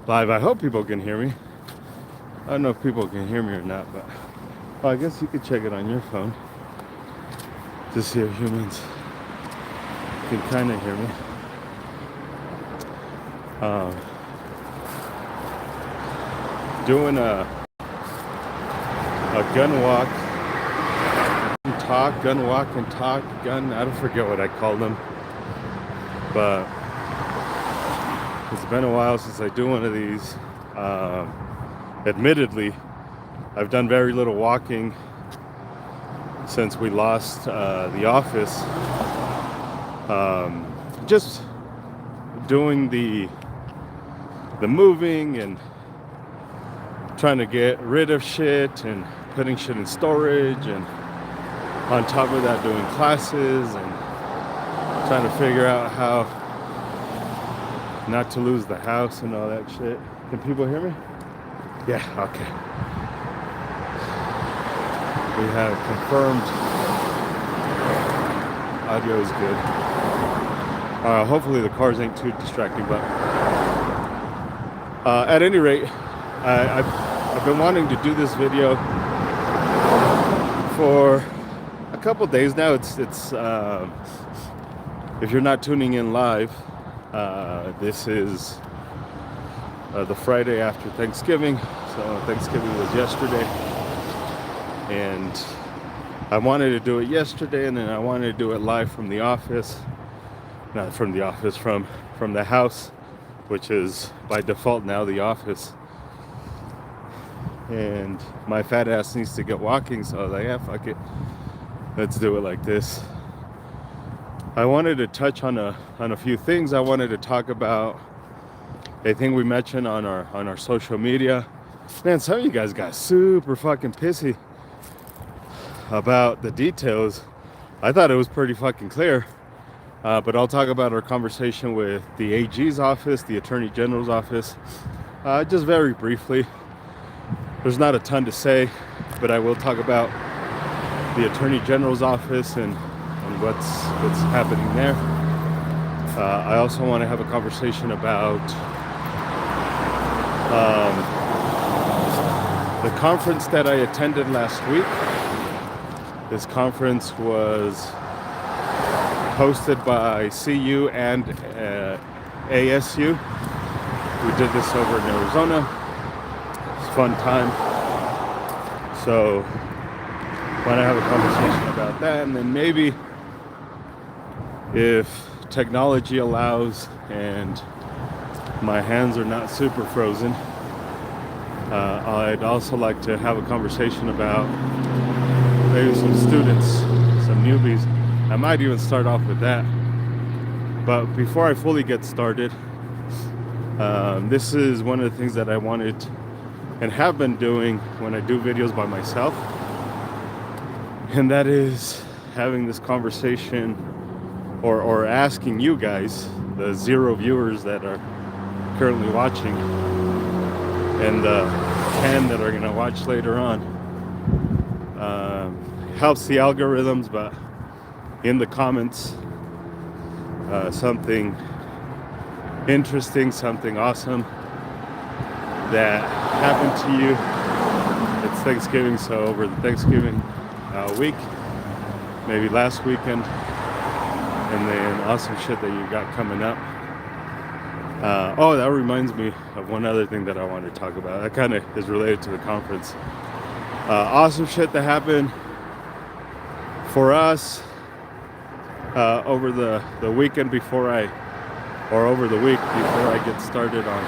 live. I hope people can hear me. I don't know if people can hear me or not, but well, I guess you could check it on your phone to see if humans can kind of hear me. Doing a gun walk, gun walk and talk, I don't forget what I called them, but it's been a while since I do one of these. Admittedly, I've done very little walking since we lost the office. Just doing the moving and trying to get rid of shit and putting shit in storage, and on top of that doing classes and trying to figure out how not to lose the house and all that shit. Can people hear me? Yeah, okay. We have confirmed audio is good. Hopefully the cars ain't too distracting, but at any rate, I've been wanting to do this video for a couple days now. It's if you're not tuning in live, this is the Friday after Thanksgiving. So Thanksgiving was yesterday, and I wanted to do it yesterday, and then I wanted to do it live from the office. Not from the office, from the house, which is by default now the office. And my fat ass needs to get walking, so I was like, yeah, fuck it, let's do it like this. I wanted to touch on a few things. I wanted to talk about a thing we mentioned on our social media. Man, some of you guys got super fucking pissy about the details. I thought it was pretty fucking clear. But I'll talk about our conversation with the AG's office, the Attorney General's office, just very briefly. There's not a ton to say, but I will talk about the Attorney General's office and what's happening there. I also want to have a conversation about the conference that I attended last week. This conference was hosted by CU and ASU. We did this over in Arizona. It's a fun time. So want to have a conversation about that, and then maybe if technology allows and my hands are not super frozen, I'd also like to have a conversation about maybe some students, some newbies. I might even start off with that. But before I fully get started, this is one of the things that I wanted and have been doing when I do videos by myself. And that is having this conversation or asking you guys, the 0 viewers that are currently watching, and the 10 that are going to watch later on. Helps the algorithms, but in the comments, something interesting, something awesome that happened to you. It's Thanksgiving, so over the Thanksgiving week, maybe last weekend, and then awesome shit that you got coming up. Oh, that reminds me of one other thing that I wanted to talk about. That kind of is related to the conference. Awesome shit that happened for us over the weekend before over the week before I get started on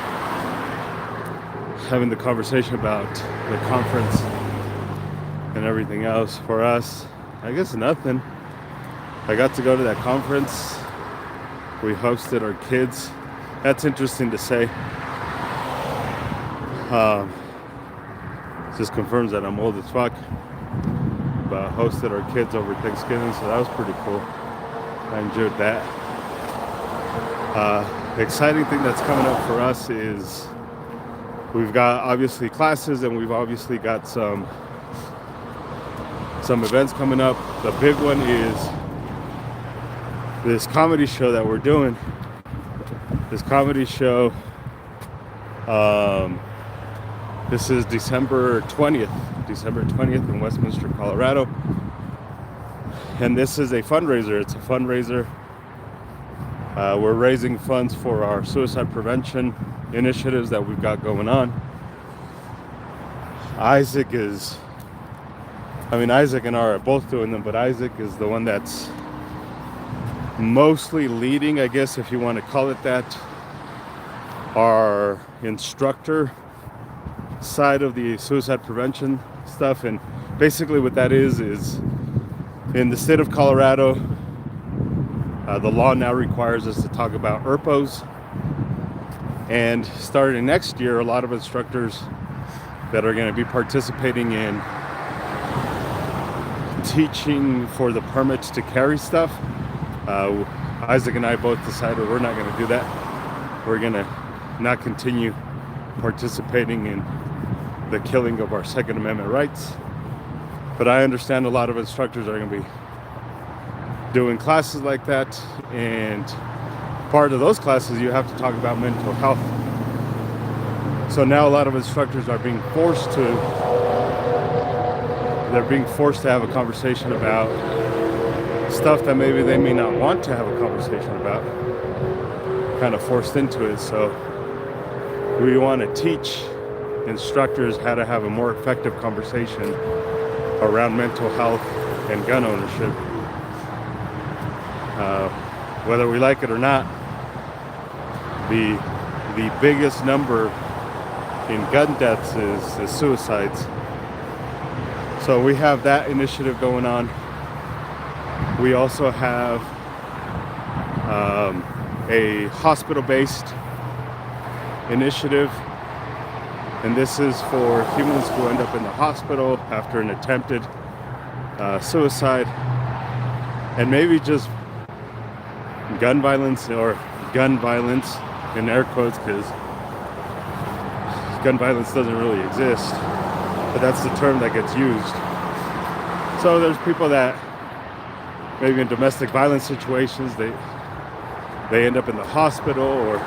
having the conversation about the conference and everything else. For us, I guess nothing. I got to go to that conference. We hosted our kids. That's interesting to say. Just confirms that I'm old as fuck. But hosted our kids over Thanksgiving, so that was pretty cool. I enjoyed that. Exciting thing that's coming up for us is we've got obviously classes, and we've obviously got some events coming up. The big one is this comedy show that we're doing. This comedy show This is December 20th in Westminster, Colorado. And this is a fundraiser. It's a fundraiser. We're raising funds for our suicide prevention initiatives that we've got going on. Isaac and I are both doing them, but Isaac is the one that's mostly leading, I guess, if you want to call it that, our instructor side of the suicide prevention stuff. And basically what that is in the state of Colorado, the law now requires us to talk about ERPOs. And starting next year, a lot of instructors that are going to be participating in teaching for the permits to carry stuff, Isaac and I both decided we're not going to do that. We're going to not continue participating in the killing of our Second Amendment rights. But I understand a lot of instructors are going to be doing classes like that, and part of those classes you have to talk about mental health. So now a lot of instructors are being forced to have a conversation about stuff that maybe they may not want to have a conversation about, kind of forced into it. So we want to teach instructors how to have a more effective conversation around mental health and gun ownership. Whether we like it or not, the biggest number in gun deaths is suicides. So we have that initiative going on. We also have a hospital-based initiative, and this is for humans who end up in the hospital after an attempted suicide, and maybe just gun violence, or gun violence in air quotes, because gun violence doesn't really exist, but that's the term that gets used. So there's people that maybe in domestic violence situations, they end up in the hospital, or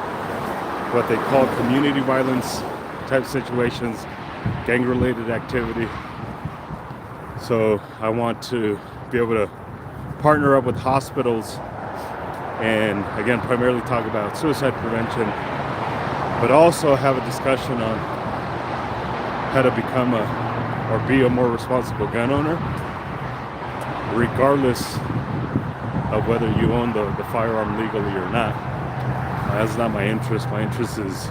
what they call community violence type situations, gang-related activity. So I want to be able to partner up with hospitals and, again, primarily talk about suicide prevention, but also have a discussion on how to become or be a more responsible gun owner, regardless of whether you own the firearm legally or not. That's not my interest. My interest is,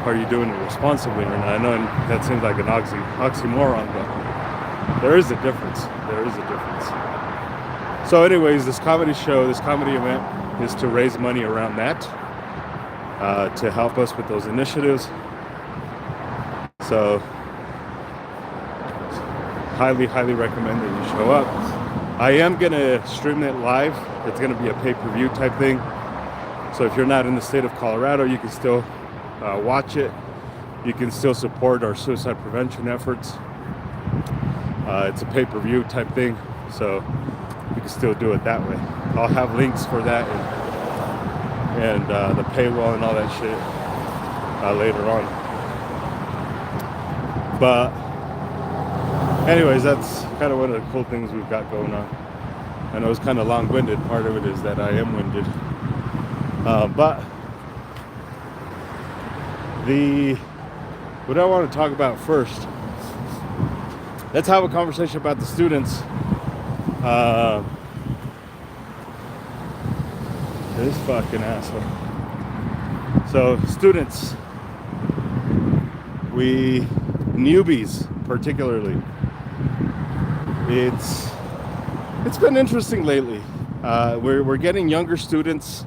are you doing it responsibly or not? I know that seems like an oxymoron, but there is a difference. There is a difference. So anyways, this comedy event is to raise money around that, to help us with those initiatives. So highly recommend that you show up. I am going to stream it live. It's going to be a pay-per-view type thing. So if you're not in the state of Colorado, you can still watch it. You can still support our suicide prevention efforts. It's a pay-per-view type thing, so you can still do it that way. I'll have links for that and the paywall and all that shit later on. But anyways, that's kind of one of the cool things we've got going on. I know it's kind of long-winded. Part of it is that I am winded. But what I want to talk about first, let's have a conversation about the students. This fucking asshole. So students, newbies particularly, it's been interesting lately. We're getting younger students,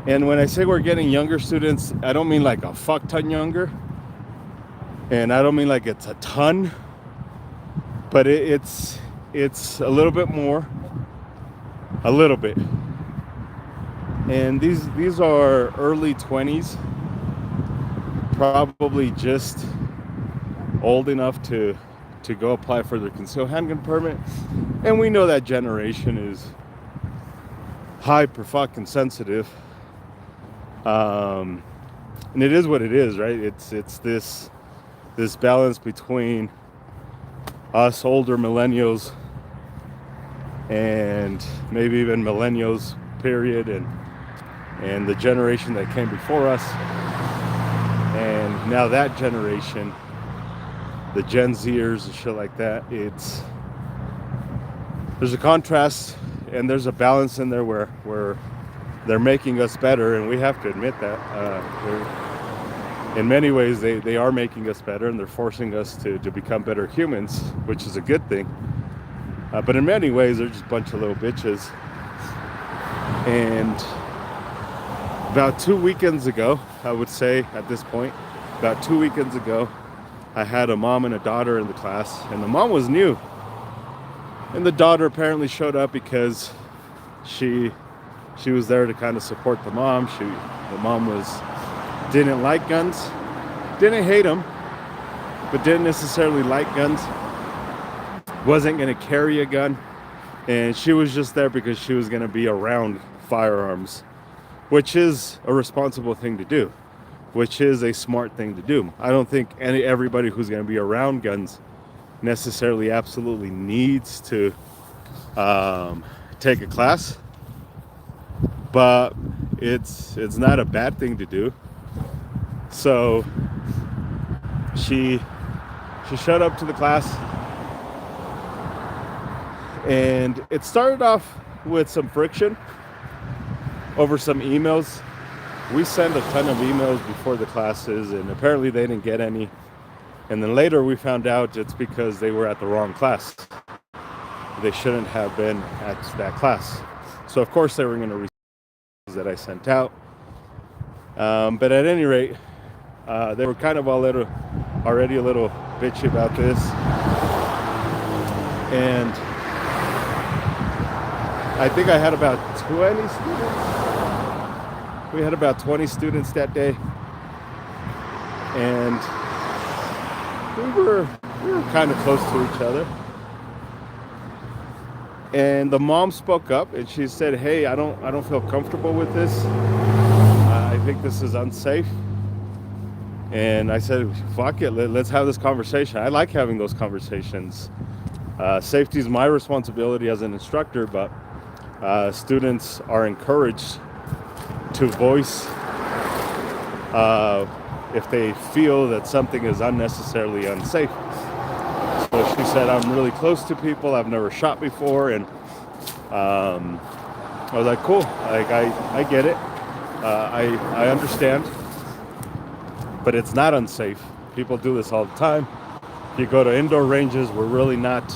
and when I say we're getting younger students, I don't mean like a fuck ton younger, and I don't mean like it's a ton, but it's a little bit more, a little bit. And these are early 20s, probably just old enough to go apply for their concealed handgun permit. And we know that generation is hyper fucking sensitive. And it is what it is, right? It's this balance between us older millennials and maybe even millennials period, and the generation that came before us, and now that generation, the Gen Zers and shit like that. There's a contrast and there's a balance in there where they're making us better, and we have to admit that. In many ways they are making us better, and they're forcing us to become better humans, which is a good thing. But in many ways they're just a bunch of little bitches. And about 2 weekends ago, I would say at this point, about 2 weekends ago, I had a mom and a daughter in the class, and the mom was new. And the daughter apparently showed up because she was there to kind of support the mom. The mom didn't like guns, didn't hate them, but didn't necessarily like guns, wasn't going to carry a gun, and she was just there because she was going to be around firearms, which is a responsible thing to do, which is a smart thing to do. I don't think everybody who's going to be around guns necessarily absolutely needs to take a class, but it's not a bad thing to do. So she showed up to the class, and it started off with some friction over some emails. We send a ton of emails before the classes, and apparently they didn't get any. And then later we found out it's because they were at the wrong class. They shouldn't have been at that class. So of course they were going to receive that I sent out. But at any rate, they were kind of already a little bitchy about this. And I think I had about 20 students. We had about 20 students that day. And we were kind of close to each other. And the mom spoke up and she said, "Hey, I don't feel comfortable with this. I think this is unsafe." And I said, "Fuck it, let's have this conversation." I like having those conversations. Safety is my responsibility as an instructor, but students are encouraged to voice if they feel that something is unnecessarily unsafe. So she said, "I'm really close to people. I've never shot before." And I was like, cool. Like, I get it. I understand. But it's not unsafe. People do this all the time. If you go to indoor ranges, we're really not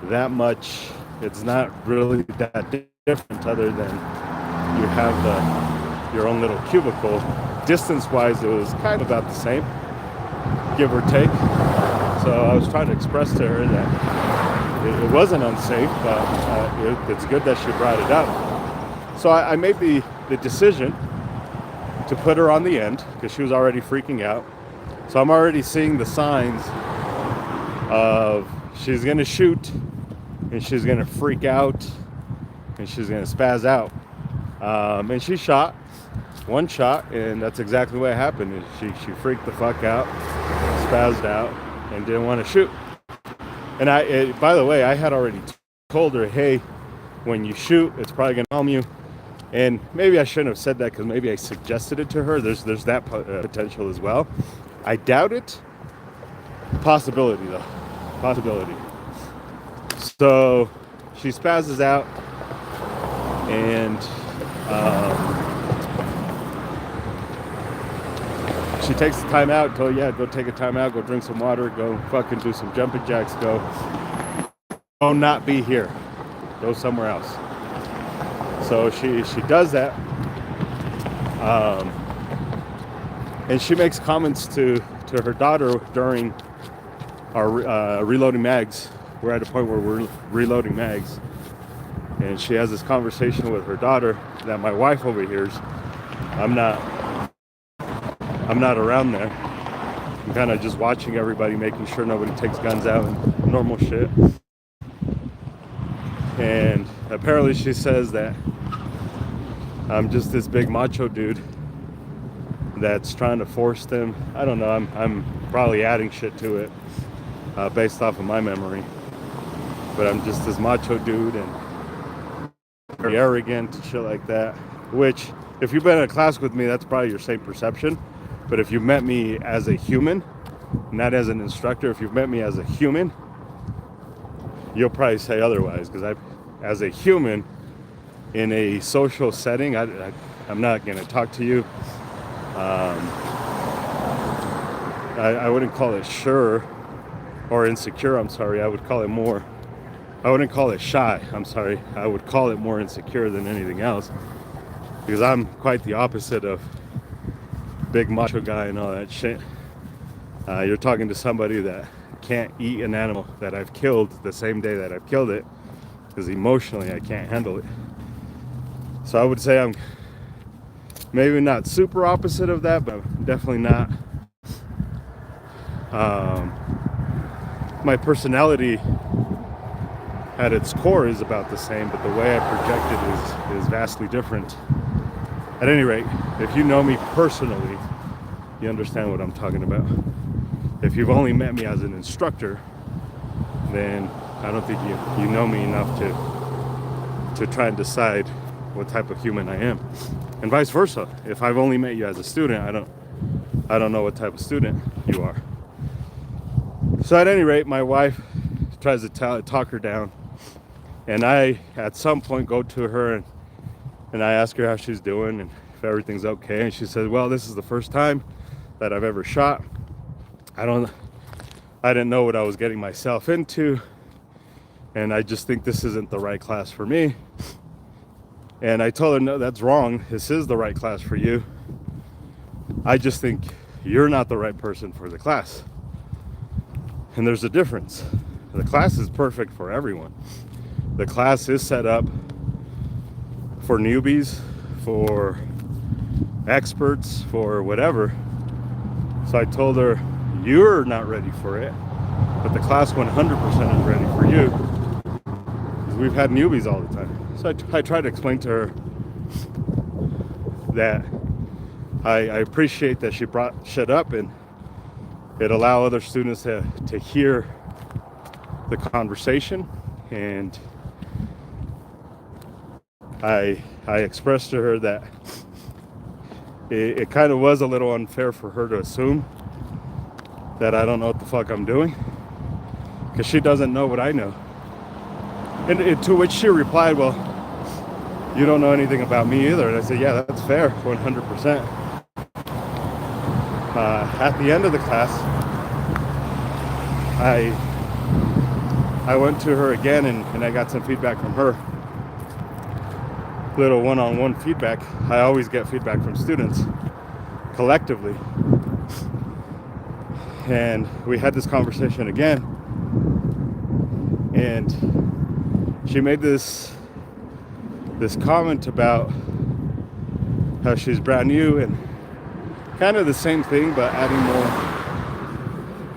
that much. It's not really that different, other than you have your own little cubicle. Distance-wise, it was kind of about the same, give or take. So I was trying to express to her that it wasn't unsafe, but it's good that she brought it up. So I made the decision to put her on the end because she was already freaking out. So I'm already seeing the signs of she's going to shoot, and she's going to freak out, and she's going to spaz out. And she shot one shot, and that's exactly what happened. She freaked the fuck out, spazzed out, and didn't want to shoot. And by the way, I had already told her, "Hey, when you shoot, it's probably going to harm you." And maybe I shouldn't have said that because maybe I suggested it to her. There's that potential as well. I doubt it. Possibility, though. Possibility. So she spazzes out, and she takes the time out. Go take a time out. Go drink some water. Go fucking do some jumping jacks. Go not be here. Go somewhere else. So she does that. And she makes comments to her daughter during our reloading mags. We're at a point where we're reloading mags. And she has this conversation with her daughter that my wife overhears. I'm not around there. I'm kind of just watching everybody, making sure nobody takes guns out and normal shit. And apparently she says that I'm just this big macho dude that's trying to force them. I don't know, I'm probably adding shit to it based off of my memory, but I'm just this macho dude and very arrogant and shit like that, which if you've been in a class with me, that's probably your same perception. But if you met me as a human, not as an instructor, if you've met me as a human, you'll probably say otherwise, because as a human in a social setting, I'm not going to talk to you. I wouldn't call it sure or insecure. I'm sorry. I wouldn't call it shy. I'm sorry. I would call it more insecure than anything else, because I'm quite the opposite of big macho guy and all that shit. You're talking to somebody that can't eat an animal that I've killed the same day that I've killed it, because emotionally I can't handle it. So I would say I'm maybe not super opposite of that, but I'm definitely not. My personality at its core is about the same, but the way I project it is vastly different. At any rate, if you know me personally, you understand what I'm talking about. If you've only met me as an instructor, then I don't think you know me enough to try and decide what type of human I am. And vice versa. If I've only met you as a student, I don't know what type of student you are. So at any rate, my wife tries to talk her down, and I at some point go to her and I ask her how she's doing and if everything's okay, and she says, well, this is the first time that I've ever shot. I didn't know what I was getting myself into, and I just think this isn't the right class for me. And I told her, no, that's wrong. This is the right class for you. I just think you're not the right person for the class. And there's a difference. The class is perfect for everyone. The class is set up for newbies, for experts, for whatever. So I told her, you're not ready for it, but the class 100% is ready for you, because we've had newbies all the time. So I tried to explain to her that I appreciate that she brought shit up, and it allow other students to hear the conversation. And I expressed to her that it kind of was a little unfair for her to assume that I don't know what the fuck I'm doing, because she doesn't know what I know. And to which she replied, well, you don't know anything about me either. And I said, yeah, that's fair, 100%. At the end of the class, I went to her again and I got some feedback from her. Little one-on-one feedback. I always get feedback from students collectively. And we had this conversation again, and she made this comment about how she's brand new, and kind of the same thing, but adding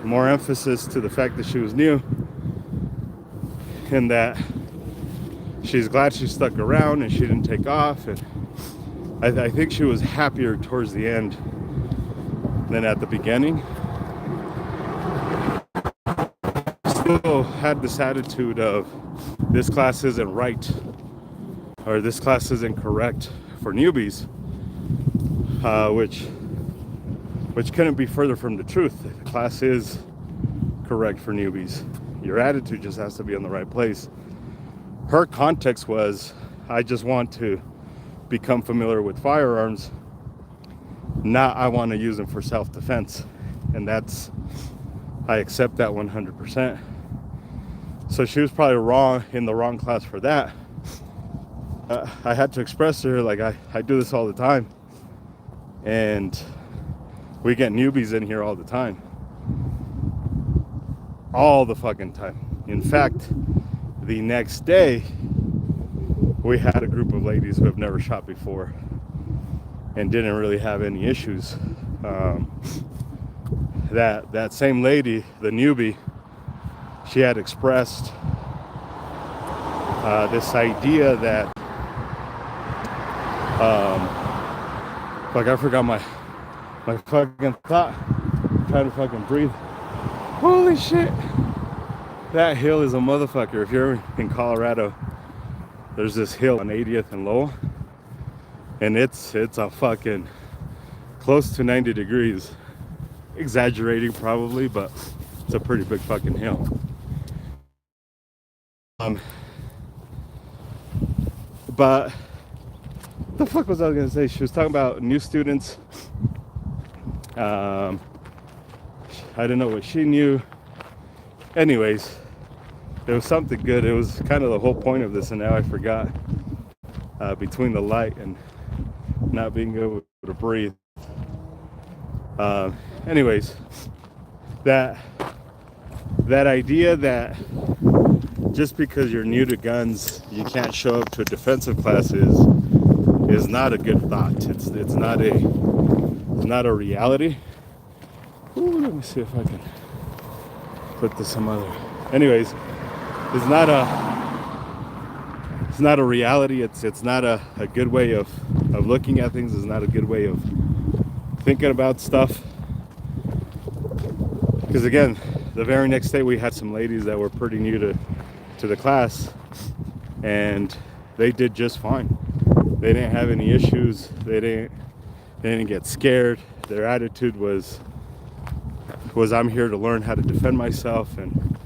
more emphasis to the fact that she was new, and that she's glad she stuck around and she didn't take off. And I think she was happier towards the end than at the beginning. Still had this attitude of this class isn't right, or this class isn't correct for newbies, which couldn't be further from the truth. The class is correct for newbies. Your attitude just has to be in the right place. Her context was, I just want to become familiar with firearms, not I want to use them for self-defense. And I accept that 100%. So she was probably in the wrong class for that. I had to express to her, like, I do this all the time, and we get newbies in here all the time, all the fucking time. In fact, the next day we had a group of ladies who have never shot before and didn't really have any issues. That same lady, the newbie, she had expressed this idea that I forgot my fucking thought, trying to fucking breathe. Holy shit. That hill is a motherfucker. If you're in Colorado, there's this hill on 80th and Lowell, and it's a fucking close to 90 degrees. Exaggerating probably, but it's a pretty big fucking hill. But the fuck was I gonna say? She was talking about new students. I didn't know what she knew. Anyways, it was something good. It was kind of the whole point of this, and now I forgot. Between the light and not being able to breathe. Anyways, that idea that just because you're new to guns, you can't show up to defensive classes is not a good thought. It's not a reality. Ooh, let me see if I can put this some other. Anyways, it's not a reality. It's not a good way of looking at things. It's not a good way of thinking about stuff. Because again, the very next day we had some ladies that were pretty new to the class, and they did just fine. They didn't have any issues. They didn't get scared. Their attitude was I'm here to learn how to defend myself. And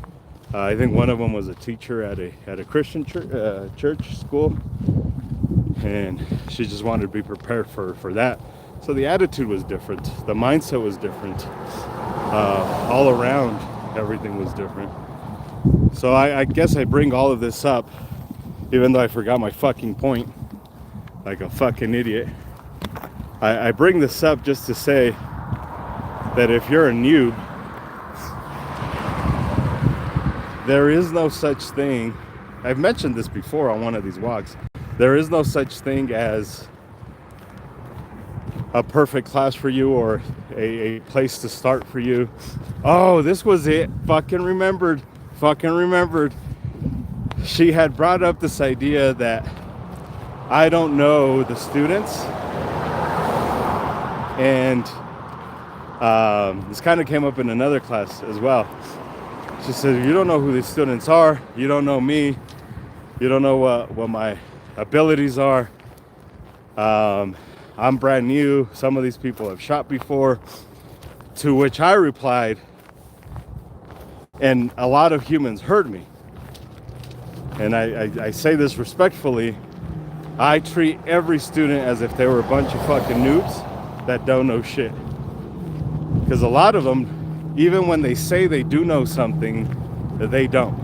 I think one of them was a teacher at a Christian church school, and she just wanted to be prepared for that. So the attitude was different. The mindset was different. All around, everything was different. So I guess I bring all of this up, even though I forgot my fucking point, like a fucking idiot. I bring this up just to say that if you're a noob, there is no such thing. I've mentioned this before on one of these walks. There is no such thing as a perfect class for you, or a place to start for you. Oh, this was it. Fucking remembered. She had brought up this idea that I don't know the students, and this kind of came up in another class as well. She said, you don't know who these students are, you don't know me, you don't know what my abilities are. I'm brand new, some of these people have shot before. To which I replied, and a lot of humans heard me, and I say this respectfully, I treat every student as if they were a bunch of fucking noobs that don't know shit. Because a lot of them, even when they say they do know something, they don't.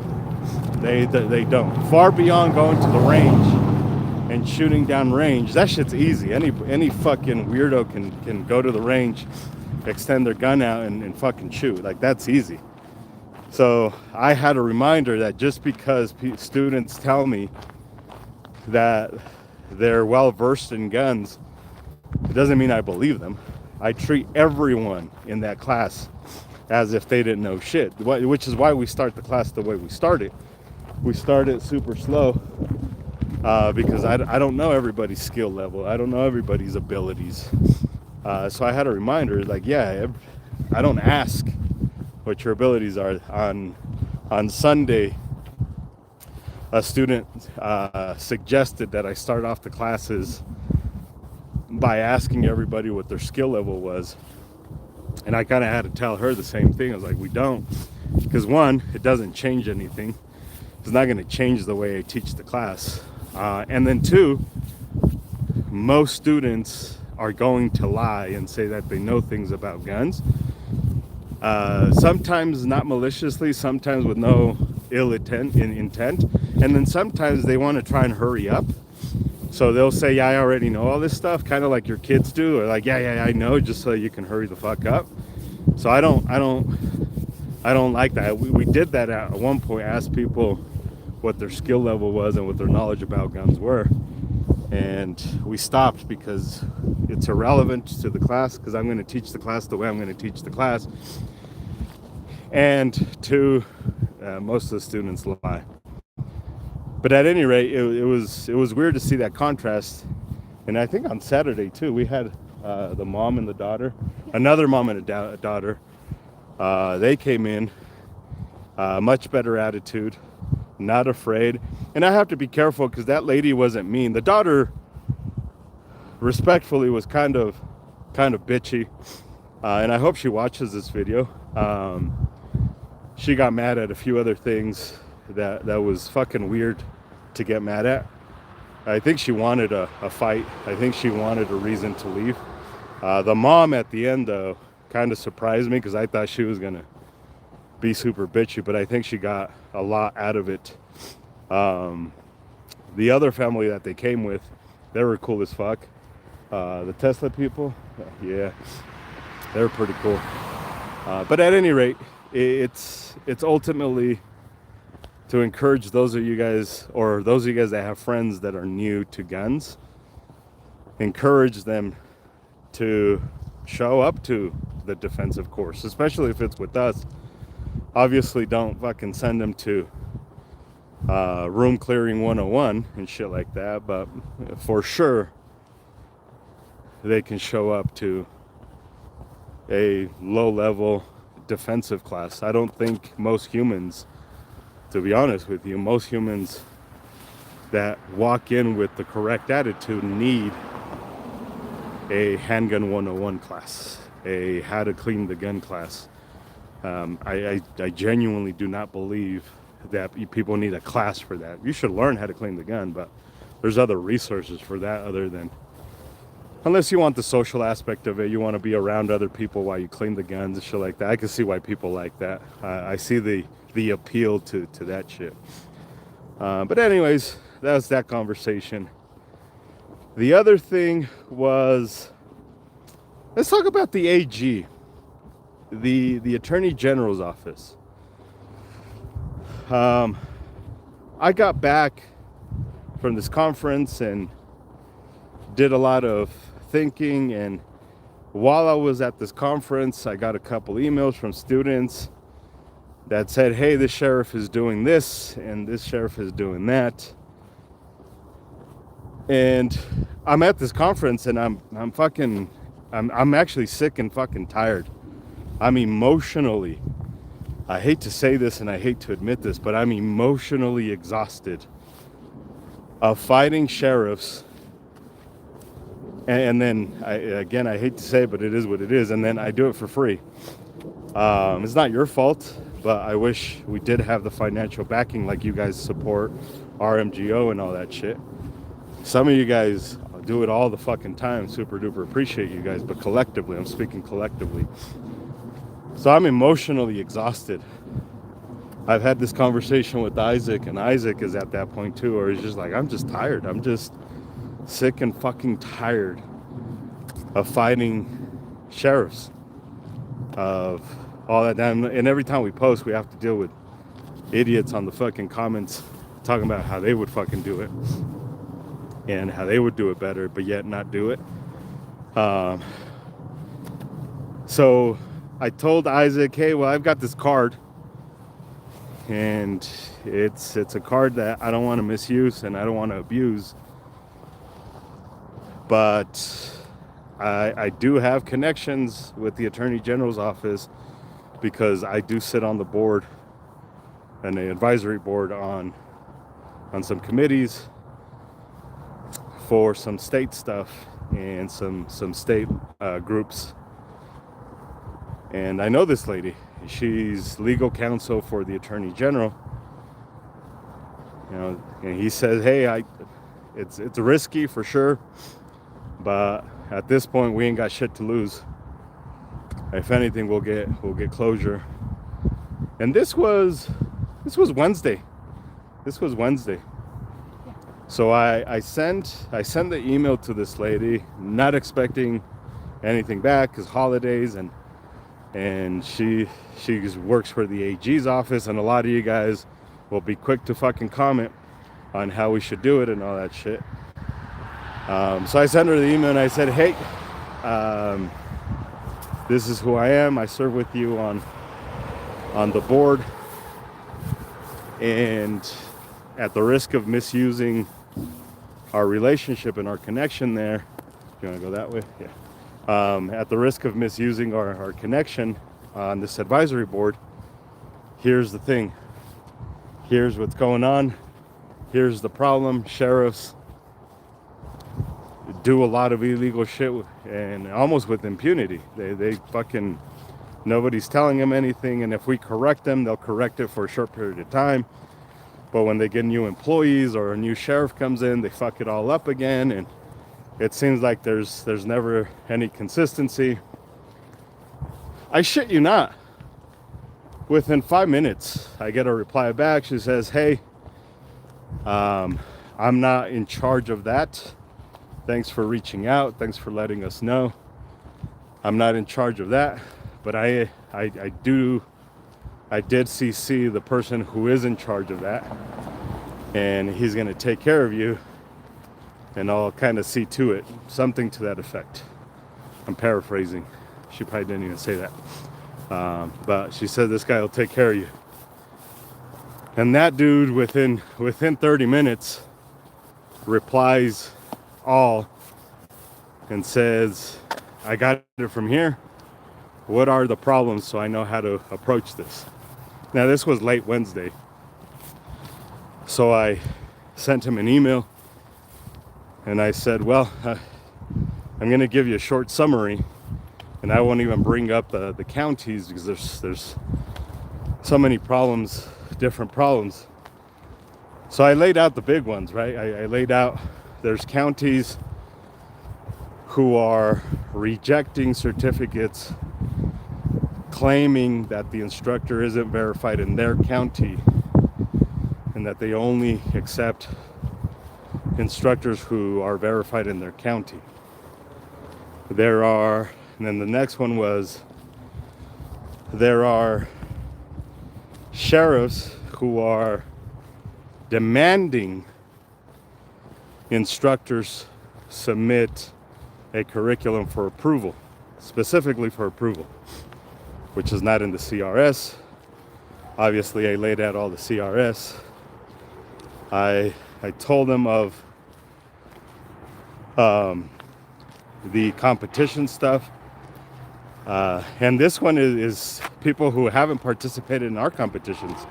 They don't. Far beyond going to the range and shooting down range, that shit's easy. Any fucking weirdo can go to the range, extend their gun out and fucking shoot. Like, that's easy. So I had a reminder that just because students tell me that they're well versed in guns, it doesn't mean I believe them. I treat everyone in that class as if they didn't know shit, which is why we start the class the way we start it. We start it super slow because I don't know everybody's skill level. I don't know everybody's abilities. So I had a reminder, like, yeah, I don't ask what your abilities are. On Sunday, a student suggested that I start off the classes by asking everybody what their skill level was. And I kind of had to tell her the same thing. I was like, we don't. Because one, it doesn't change anything. It's not going to change the way I teach the class. And then two, most students are going to lie and say that they know things about guns. Sometimes not maliciously, sometimes with no ill intent. And then sometimes they want to try and hurry up. So they'll say, yeah, I already know all this stuff, kind of like your kids do, or like, yeah, I know, just so you can hurry the fuck up. So I don't like that. We did that at one point, asked people what their skill level was and what their knowledge about guns were. And we stopped because it's irrelevant to the class, because I'm going to teach the class the way I'm going to teach the class. And two, most of the students lie. But at any rate, it was weird to see that contrast. And I think on Saturday too, we had the mom and the daughter, another mom and a daughter. They came in, much better attitude, not afraid. And I have to be careful because that lady wasn't mean. The daughter, respectfully, was kind of bitchy. And I hope she watches this video. She got mad at a few other things that was fucking weird to get mad at. I think she wanted a fight. I think she wanted a reason to leave. The mom at the end, though, kind of surprised me because I thought she was going to be super bitchy, but I think she got a lot out of it. The other family that they came with, they were cool as fuck. The Tesla people, yeah, they were pretty cool. But at any rate, it's ultimately to encourage those of you guys, or those of you guys that have friends that are new to guns, encourage them to show up to the defensive course, especially if it's with us. Obviously, don't fucking send them to room clearing 101 and shit like that, but for sure they can show up to a low-level defensive class. I don't think most humans, to be honest with you, most humans that walk in with the correct attitude need a handgun 101 class, a how to clean the gun class. I genuinely do not believe that people need a class for that. You should learn how to clean the gun, but there's other resources for that other than, unless you want the social aspect of it, you want to be around other people while you clean the guns and shit like that. I can see why people like that. I see the appeal to that shit. But anyways, that was that conversation. The other thing was, let's talk about the AG, the Attorney General's office. I got back from this conference and did a lot of thinking, and while I was at this conference, I got a couple emails from students that said, hey, this sheriff is doing this and this sheriff is doing that. And I'm at this conference and I'm actually sick and fucking tired. I'm emotionally, I hate to say this and I hate to admit this, but I'm emotionally exhausted of fighting sheriffs. And then, I hate to say it, but it is what it is. And then I do it for free. It's not your fault, but I wish we did have the financial backing like you guys support RMGO and all that shit. Some of you guys do it all the fucking time. Super duper appreciate you guys, but collectively, I'm speaking collectively. So I'm emotionally exhausted. I've had this conversation with Isaac, and Isaac is at that point too, where he's just like, I'm just tired. I'm just sick and fucking tired of fighting sheriffs, of all that damn. And every time we post, we have to deal with idiots on the fucking comments talking about how they would fucking do it and how they would do it better, but yet not do it. So I told Isaac, hey, well, I've got this card, and it's a card that I don't want to misuse and I don't want to abuse. But I do have connections with the Attorney General's office because I do sit on the board and the advisory board on some committees for some state stuff and some state groups. And I know this lady. She's legal counsel for the Attorney General. You know, and he says, hey, it's risky for sure. But at this point, we ain't got shit to lose. If anything, we'll get closure. And this was Wednesday. This was Wednesday. So I sent the email to this lady, not expecting anything back because holidays, and she works for the AG's office, and a lot of you guys will be quick to fucking comment on how we should do it and all that shit. So I sent her the email and I said, hey, this is who I am. I serve with you on the board, and at the risk of misusing our relationship and our connection there, you want to go that way? Yeah. At the risk of misusing our connection on this advisory board, here's the thing. Here's what's going on. Here's the problem. Sheriffs do a lot of illegal shit and almost with impunity. They fucking, nobody's telling them anything, and if we correct them, they'll correct it for a short period of time. But when they get new employees or a new sheriff comes in, they fuck it all up again, and it seems like there's never any consistency. I shit you not. Within 5 minutes, I get a reply back. She says, hey, I'm not in charge of that. Thanks for reaching out. Thanks for letting us know. I'm not in charge of that, but I did CC the person who is in charge of that, and he's going to take care of you, and I'll kind of see to it. Something to that effect. I'm paraphrasing. She probably didn't even say that. But she said this guy will take care of you. And that dude within 30 minutes replies all and says, I got it from here. What are the problems so I know how to approach this? Now this was late Wednesday. So I sent him an email and I said, well, I'm going to give you a short summary, and I won't even bring up the counties because there's so many problems, different problems. So I laid out the big ones, right? I laid out there's counties who are rejecting certificates, claiming that the instructor isn't verified in their county and that they only accept instructors who are verified in their county. And then the next one was, there are sheriffs who are demanding instructors submit a curriculum for approval, specifically for approval, which is not in the CRS. Obviously, I laid out all the CRS. I told them of the competition stuff. And this one is people who haven't participated in our competitions.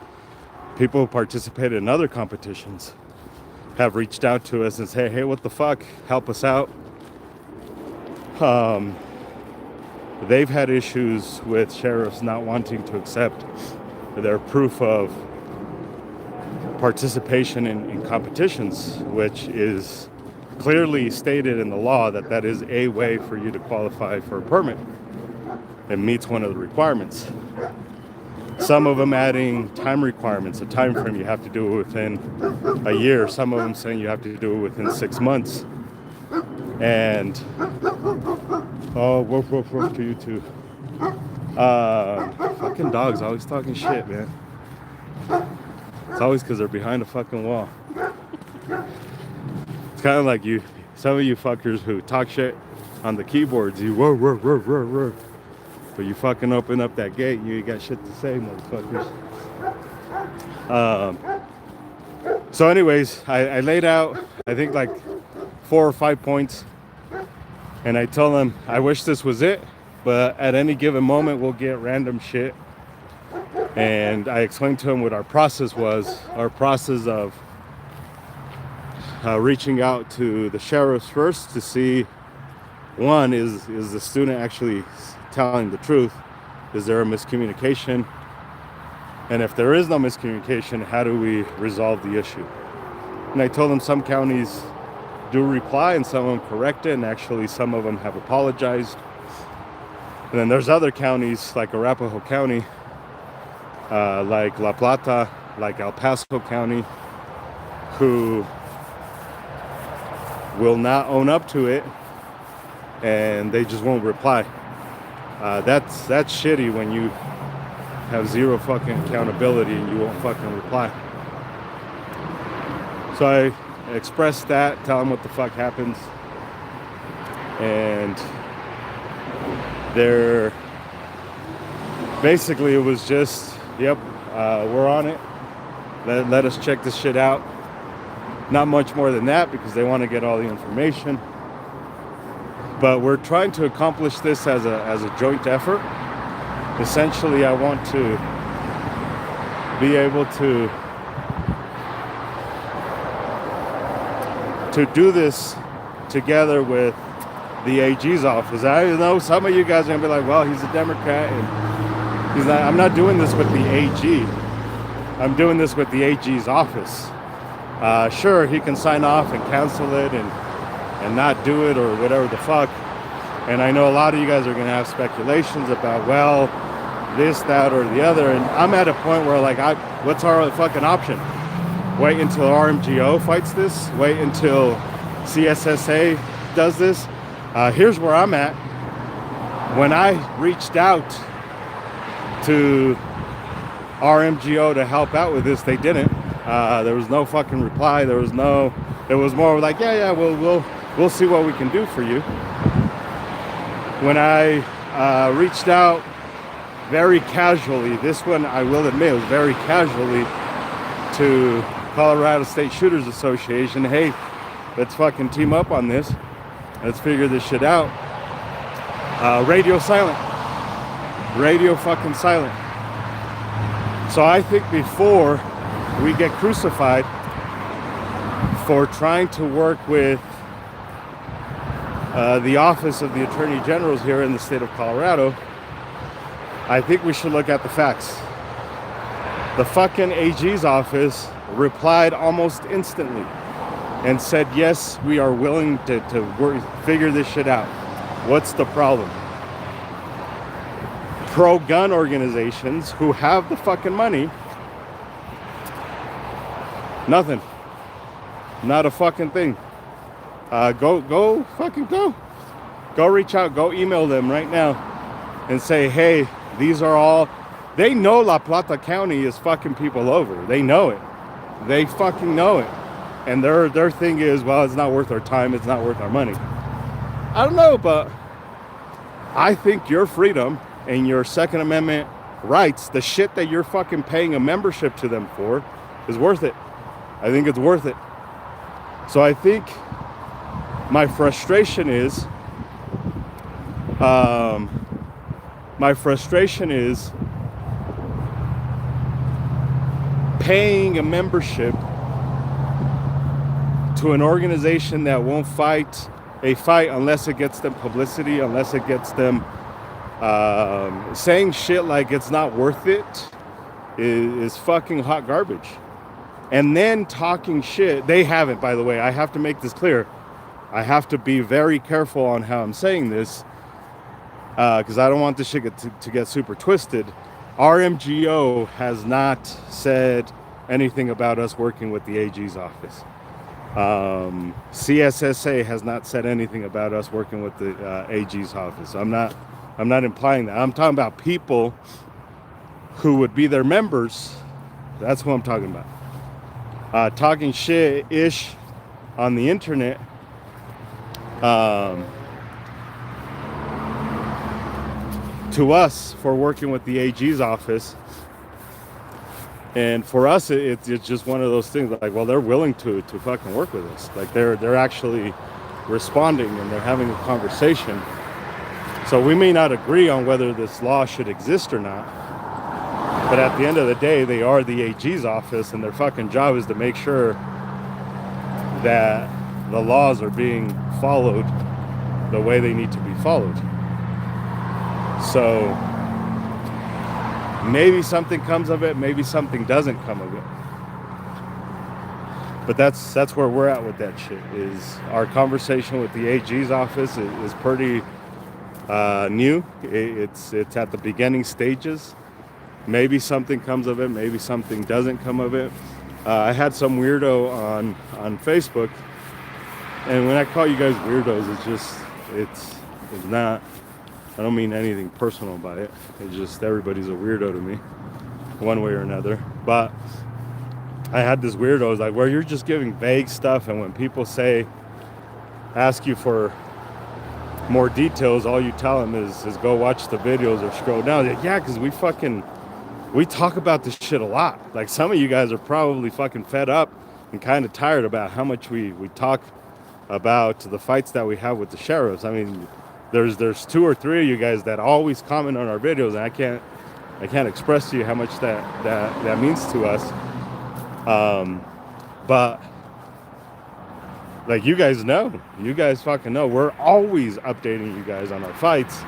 People who participated in other competitions have reached out to us and say, hey, what the fuck? Help us out. They've had issues with sheriffs not wanting to accept their proof of participation in competitions, which is clearly stated in the law that is a way for you to qualify for a permit. It meets one of the requirements. Some of them adding time requirements, a time frame you have to do it within a year. Some of them saying you have to do it within 6 months. And woof woof woof to you too. Fucking dogs always talking shit, man. It's always because they're behind a fucking wall. It's kind of like some of you fuckers who talk shit on the keyboards, you whoa, whoa, whoa, whoa, whoa. But you fucking open up that gate, you ain't got shit to say, motherfuckers. So anyways, I laid out, I think like 4 or 5 points. And I told them, I wish this was it, but at any given moment, we'll get random shit. And I explained to them what our process was, our process of reaching out to the sheriffs first to see, one, is the student actually telling the truth? Is there a miscommunication? And if there is no miscommunication, how do we resolve the issue? And I told them some counties do reply and some of them correct it, and actually some of them have apologized. And then there's other counties like Arapahoe County, like La Plata, like El Paso County, who will not own up to it, and they just won't reply. That's shitty when you have zero fucking accountability and you won't fucking reply. So I expressed that, tell them what the fuck happens, and basically it was just, yep, we're on it. Let us check this shit out. Not much more than that, because they want to get all the information. But we're trying to accomplish this as a joint effort. Essentially, I want to be able to do this together with the AG's office. I know some of you guys are gonna be like, well, he's a Democrat and he's not. I'm not doing this with the AG. I'm doing this with the AG's office. Sure, he can sign off and cancel it and not do it or whatever the fuck. And I know a lot of you guys are gonna have speculations about, well, this, that, or the other. And I'm at a point where, like, what's our fucking option? Wait until RMGO fights this? Wait until CSSA does this? Here's where I'm at. When I reached out to RMGO to help out with this, they didn't. There was no fucking reply. It was more like, yeah, we'll see what we can do for you. When I reached out very casually, this one I will admit was very casually, to Colorado State Shooters Association, hey, let's fucking team up on this. Let's figure this shit out. Radio silent. Radio fucking silent. So I think before we get crucified for trying to work with the Office of the Attorney Generals here in the state of Colorado, I think we should look at the facts. The fucking AG's office replied almost instantly and said, yes, we are willing to figure this shit out. What's the problem? Pro-gun organizations who have the fucking money, nothing. Not a fucking thing. Go fucking go. Go reach out, go email them right now and say, hey, these are all, they know La Plata County is fucking people over. They know it. They fucking know it. And their thing is, well, it's not worth our time. It's not worth our money. I don't know, but I think your freedom and your Second Amendment rights, the shit that you're fucking paying a membership to them for, is worth it. I think it's worth it. So I think my frustration is, paying a membership to an organization that won't fight a fight unless it gets them publicity, unless it gets them saying shit like it's not worth it, is fucking hot garbage. And then talking shit, they haven't, by the way, I have to make this clear. I have to be very careful on how I'm saying this, because I don't want this shit to get super twisted. RMGO has not said anything about us working with the AG's office. CSSA has not said anything about us working with the AG's office. I'm not implying that. I'm talking about people who would be their members. That's who I'm talking about. Talking shit-ish on the internet. To us for working with the AG's office. And for us, it's just one of those things like, well, they're willing to fucking work with us. Like they're actually responding and they're having a conversation. So we may not agree on whether this law should exist or not. But at the end of the day, they are the AG's office and their fucking job is to make sure that the laws are being followed the way they need to be followed. So maybe something comes of it, maybe something doesn't come of it. But that's where we're at with that shit. Is our conversation with the AG's office is pretty new. It's at the beginning stages. Maybe something comes of it, maybe something doesn't come of it. I had some weirdo on Facebook, and when I call you guys weirdos, it's not. I don't mean anything personal by it. It's just everybody's a weirdo to me, one way or another. But I had this weirdo, was like, well, you're just giving vague stuff, and when people ask you for more details, all you tell them is go watch the videos or scroll down. Like, yeah, because we talk about this shit a lot. Like, some of you guys are probably fucking fed up and kind of tired about how much we talk about the fights that we have with the sheriffs. I mean, there's 2 or 3 of you guys that always comment on our videos, and I can't express to you how much that means to us. But like, you guys fucking know, we're always updating you guys on our fights.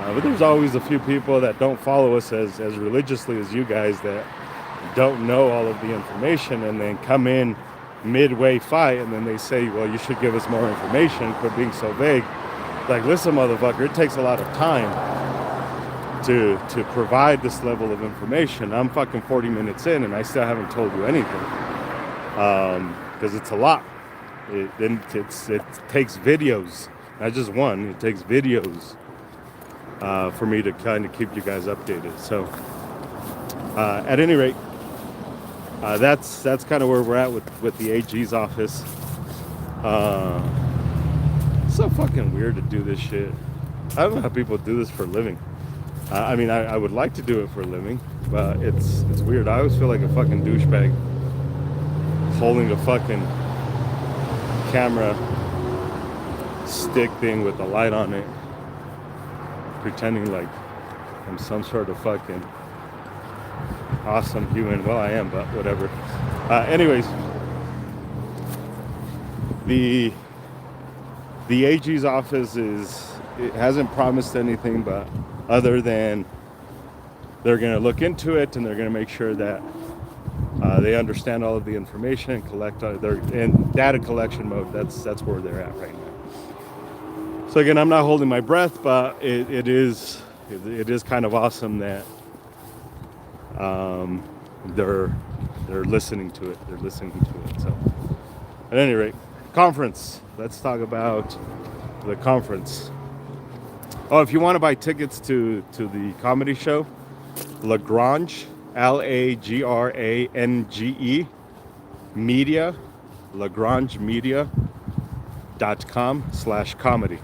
But there's always a few people that don't follow us as religiously as you guys, that don't know all of the information, and then come in midway fight and then they say, well, you should give us more information, quit being so vague. Like, listen, motherfucker, it takes a lot of time to provide this level of information. I'm fucking 40 minutes in and I still haven't told you anything, because it's a lot. It takes videos, not just one. It takes videos for me to kind of keep you guys updated. So at any rate, that's kind of where we're at with the AG's office. It's so fucking weird to do this shit. I don't know how people do this for a living. I mean, I would like to do it for a living, but it's weird. I always feel like a fucking douchebag holding a fucking camera stick thing with the light on it, pretending like I'm some sort of fucking awesome human. Well, I am, but whatever. Anyways, the AG's office it hasn't promised anything, but other than they're going to look into it and they're going to make sure that they understand all of the information and collect. They're in data collection mode. That's where they're at right now. So again, I'm not holding my breath, but it is kind of awesome that they're listening to it. They're listening to it. So at any rate, conference. Let's talk about the conference. Oh, if you want to buy tickets to the comedy show, Lagrange, LAGRANGE media, lagrangemedia.com/comedy.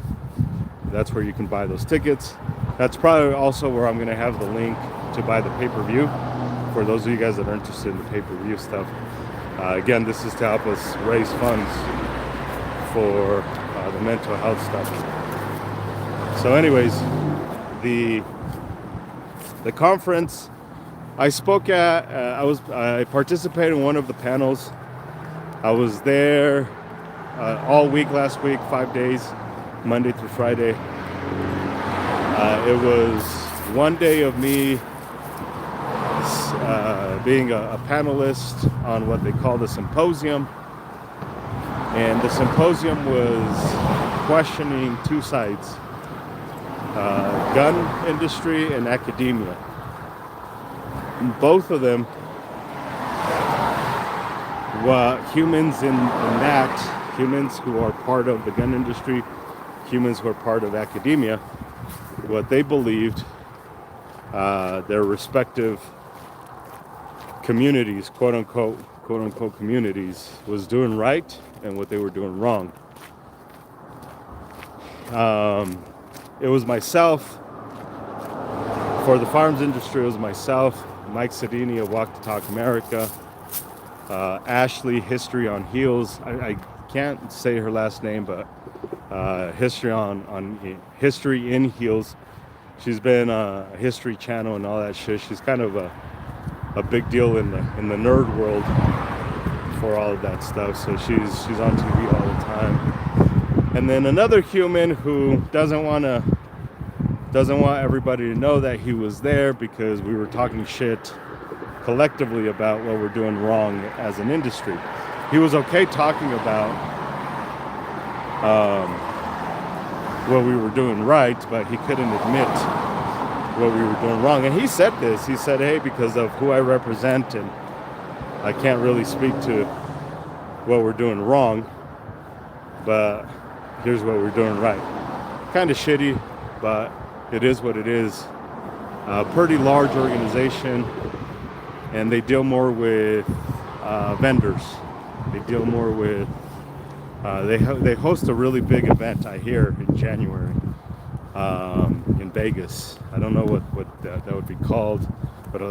That's where you can buy those tickets. That's probably also where I'm going to have the link to buy the pay-per-view for those of you guys that are interested in the pay-per-view stuff. Again, this is to help us raise funds for the mental health stuff. So anyways, the conference I spoke at, I participated in one of the panels. I was there all week last week, 5 days, Monday through Friday. It was one day of me being a panelist on what they call the symposium. And the symposium was questioning 2 sides, gun industry and academia. And both of them, humans in that, humans who are part of the gun industry, humans who are part of academia, what they believed their respective communities, quote unquote communities, was doing right and what they were doing wrong. It was myself, for the firearms industry, it was myself, Mike Sedini of Walk to Talk America, Ashley, History on Heels. I can't say her last name, but History in Heels. She's been a History Channel and all that shit. She's kind of a big deal in the nerd world for all of that stuff. So she's on TV all the time. And then another human who doesn't want everybody to know that he was there, because we were talking shit collectively about what we're doing wrong as an industry. He was okay talking about what we were doing right, but he couldn't admit what we were doing wrong. And he said this. He said, hey, because of who I represent, and I can't really speak to what we're doing wrong, but here's what we're doing right. Kind of shitty, but it is what it is. A pretty large organization, and they deal more with vendors. They deal more with, they host a really big event, I hear, in January in Vegas. I don't know what that would be called, but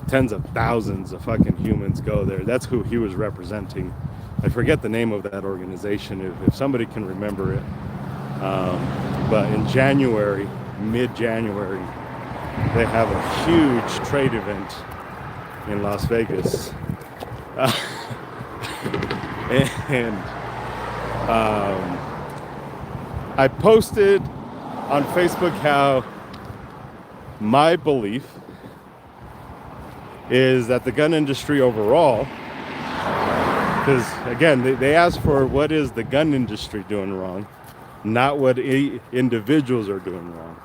tens of thousands of fucking humans go there. That's who he was representing I forget the name of that organization, if somebody can remember it. But in January, mid-January, they have a huge trade event in Las Vegas. And I posted on Facebook how my belief is that the gun industry overall, because again, they asked for what is the gun industry doing wrong, not what individuals are doing wrong.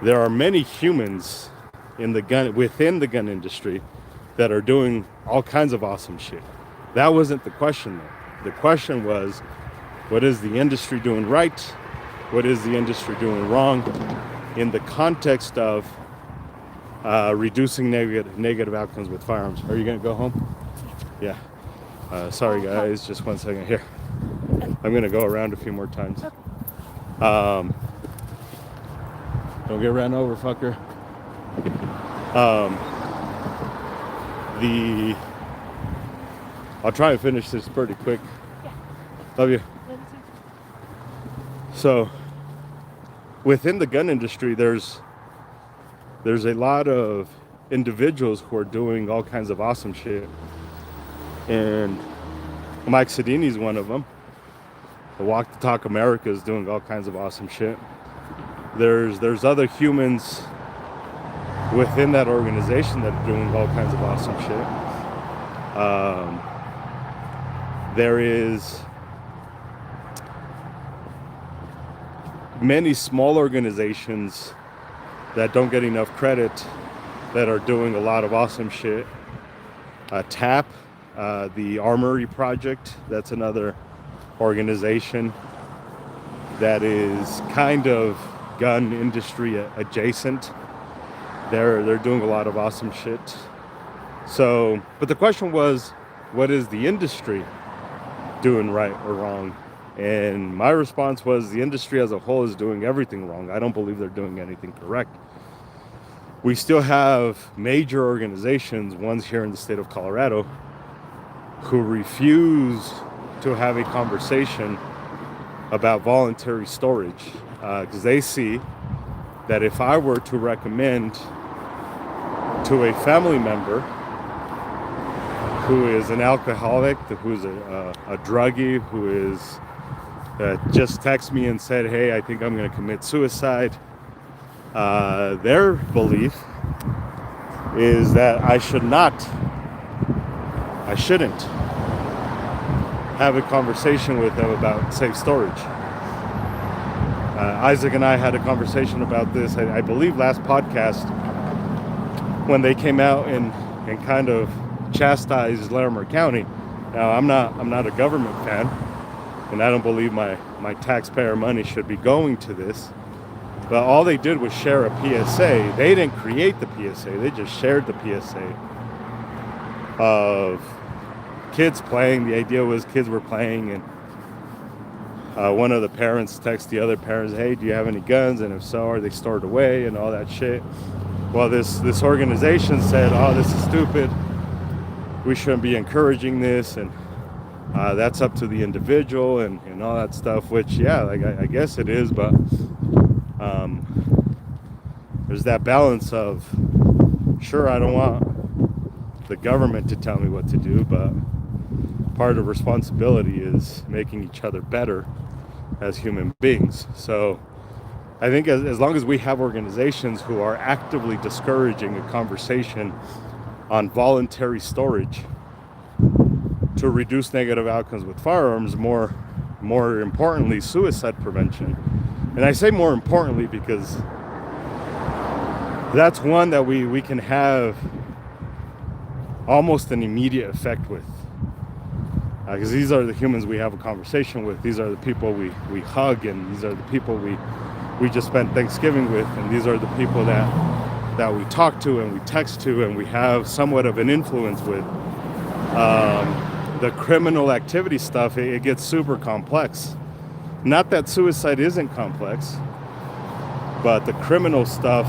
There are many humans within the gun industry that are doing all kinds of awesome shit. That wasn't the question though. The question was, what is the industry doing right? What is the industry doing wrong in the context of reducing negative outcomes with firearms? Are you gonna go home? Yeah. Sorry guys, just 1 second here. I'm gonna go around a few more times. Don't get ran over, fucker. I'll try and finish this pretty quick. Yeah. Love you. So, within the gun industry, there's a lot of individuals who are doing all kinds of awesome shit, and Mike Sedini's one of them. The Walk the Talk America is doing all kinds of awesome shit. There's other humans within that organization that are doing all kinds of awesome shit. There is many small organizations that don't get enough credit that are doing a lot of awesome shit. TAP, the Armory Project, that's another organization that is kind of gun industry adjacent. They're doing a lot of awesome shit. So, but the question was, what is the industry doing right or wrong? And my response was, the industry as a whole is doing everything wrong. I don't believe they're doing anything correct. We still have major organizations, ones here in the state of Colorado, who refuse to have a conversation about voluntary storage, because they see that if I were to recommend to a family member who is an alcoholic, who's a druggie, who is just text me and said, hey, I think I'm going to commit suicide, their belief is that I shouldn't have a conversation with them about safe storage. Isaac and I had a conversation about this, I believe last podcast, when they came out and kind of chastised Larimer County. Now, I'm not a government fan, and I don't believe my taxpayer money should be going to this. But all they did was share a PSA. They didn't create the PSA. They just shared the PSA of kids playing. The idea was kids were playing, and one of the parents texted the other parents, hey, do you have any guns? And if so, are they stored away? And all that shit. Well, this organization said, oh, this is stupid. We shouldn't be encouraging this. And that's up to the individual and all that stuff, which, yeah, like I guess it is. But there's that balance of, sure, I don't want the government to tell me what to do, but part of responsibility is making each other better as human beings. So I think as long as we have organizations who are actively discouraging a conversation on voluntary storage to reduce negative outcomes with firearms, more importantly, suicide prevention. And I say more importantly because that's one that we can have almost an immediate effect with. Because these are the humans we have a conversation with. These are the people we hug, and these are the people we just spent Thanksgiving with, and these are the people that we talk to and we text to and we have somewhat of an influence with. The criminal activity stuff, it gets super complex. Not that suicide isn't complex, but the criminal stuff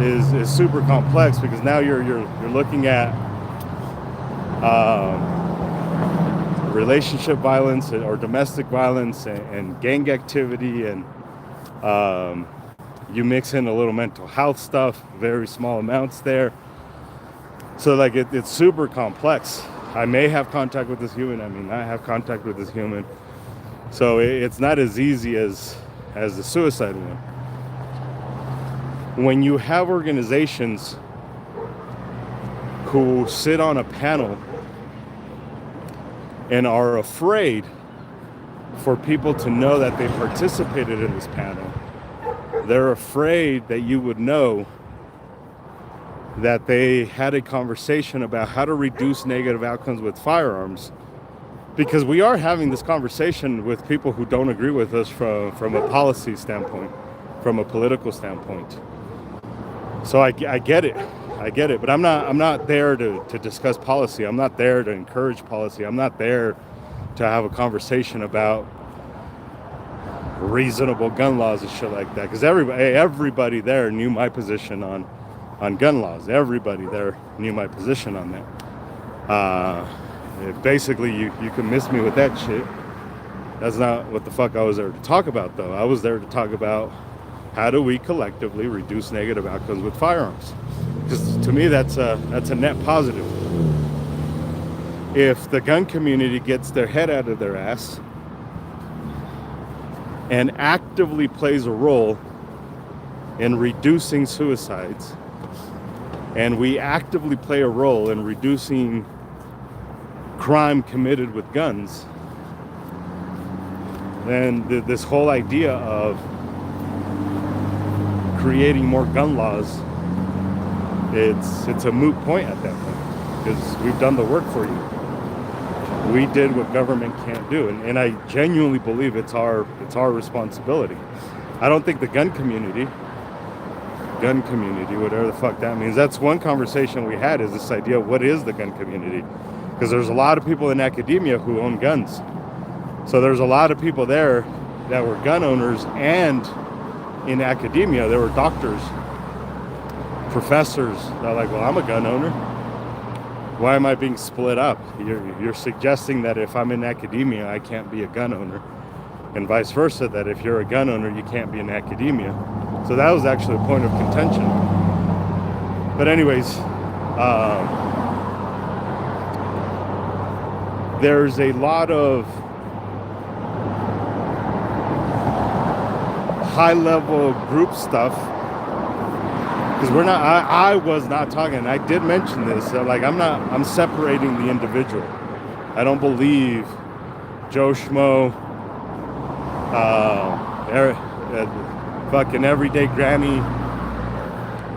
is super complex, because now you're looking at relationship violence or domestic violence and gang activity, and you mix in a little mental health stuff, very small amounts there. So like it's super complex. I may have contact with this human, I may not have contact with this human. So it's not as easy as the suicide one. When you have organizations who sit on a panel and are afraid for people to know that they participated in this panel, they're afraid that you would know that they had a conversation about how to reduce negative outcomes with firearms, because we are having this conversation with people who don't agree with us from a policy standpoint, from a political standpoint. So I get it, but I'm not there to discuss policy. I'm not there to encourage policy. I'm not there to have a conversation about reasonable gun laws and shit like that, because everybody there knew my position on gun laws. Everybody there knew my position on that. Basically, you can miss me with that shit. That's not what the fuck I was there to talk about, though. I was there to talk about how do we collectively reduce negative outcomes with firearms, because to me that's a net positive. If the gun community gets their head out of their ass and actively plays a role in reducing suicides, and we actively play a role in reducing crime committed with guns, then this whole idea of creating more gun laws, it's a moot point at that point, because we've done the work for you. We did what government can't do, and I genuinely believe it's our responsibility. I don't think the gun community, whatever the fuck that means. That's one conversation we had, is this idea of what is the gun community? Because there's a lot of people in academia who own guns. So there's a lot of people there that were gun owners, and in academia there were doctors, professors that are like, well, I'm a gun owner. Why am I being split up? You're suggesting that if I'm in academia, I can't be a gun owner, and vice versa, that if you're a gun owner, you can't be in academia. So that was actually a point of contention. But anyways, there's a lot of high-level group stuff, because I was not talking, and I did mention this, like I'm separating the individual. I don't believe Joe Schmo, fucking everyday granny,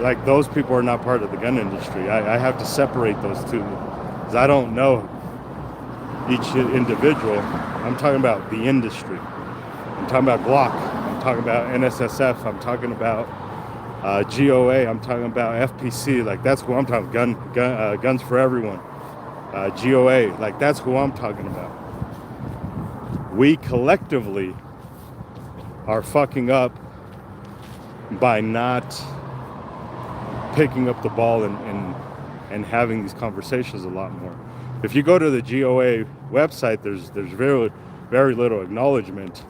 like those people are not part of the gun industry. I have to separate those two, because I don't know each individual. I'm talking about the industry. I'm talking about Glock. I'm talking about NSSF. I'm talking about GOA. I'm talking about FPC. Like that's who I'm talking. Guns for Everyone. GOA. Like that's who I'm talking about. We collectively are fucking up by not picking up the ball and having these conversations a lot more. If you go to the GOA website, there's very, very little acknowledgement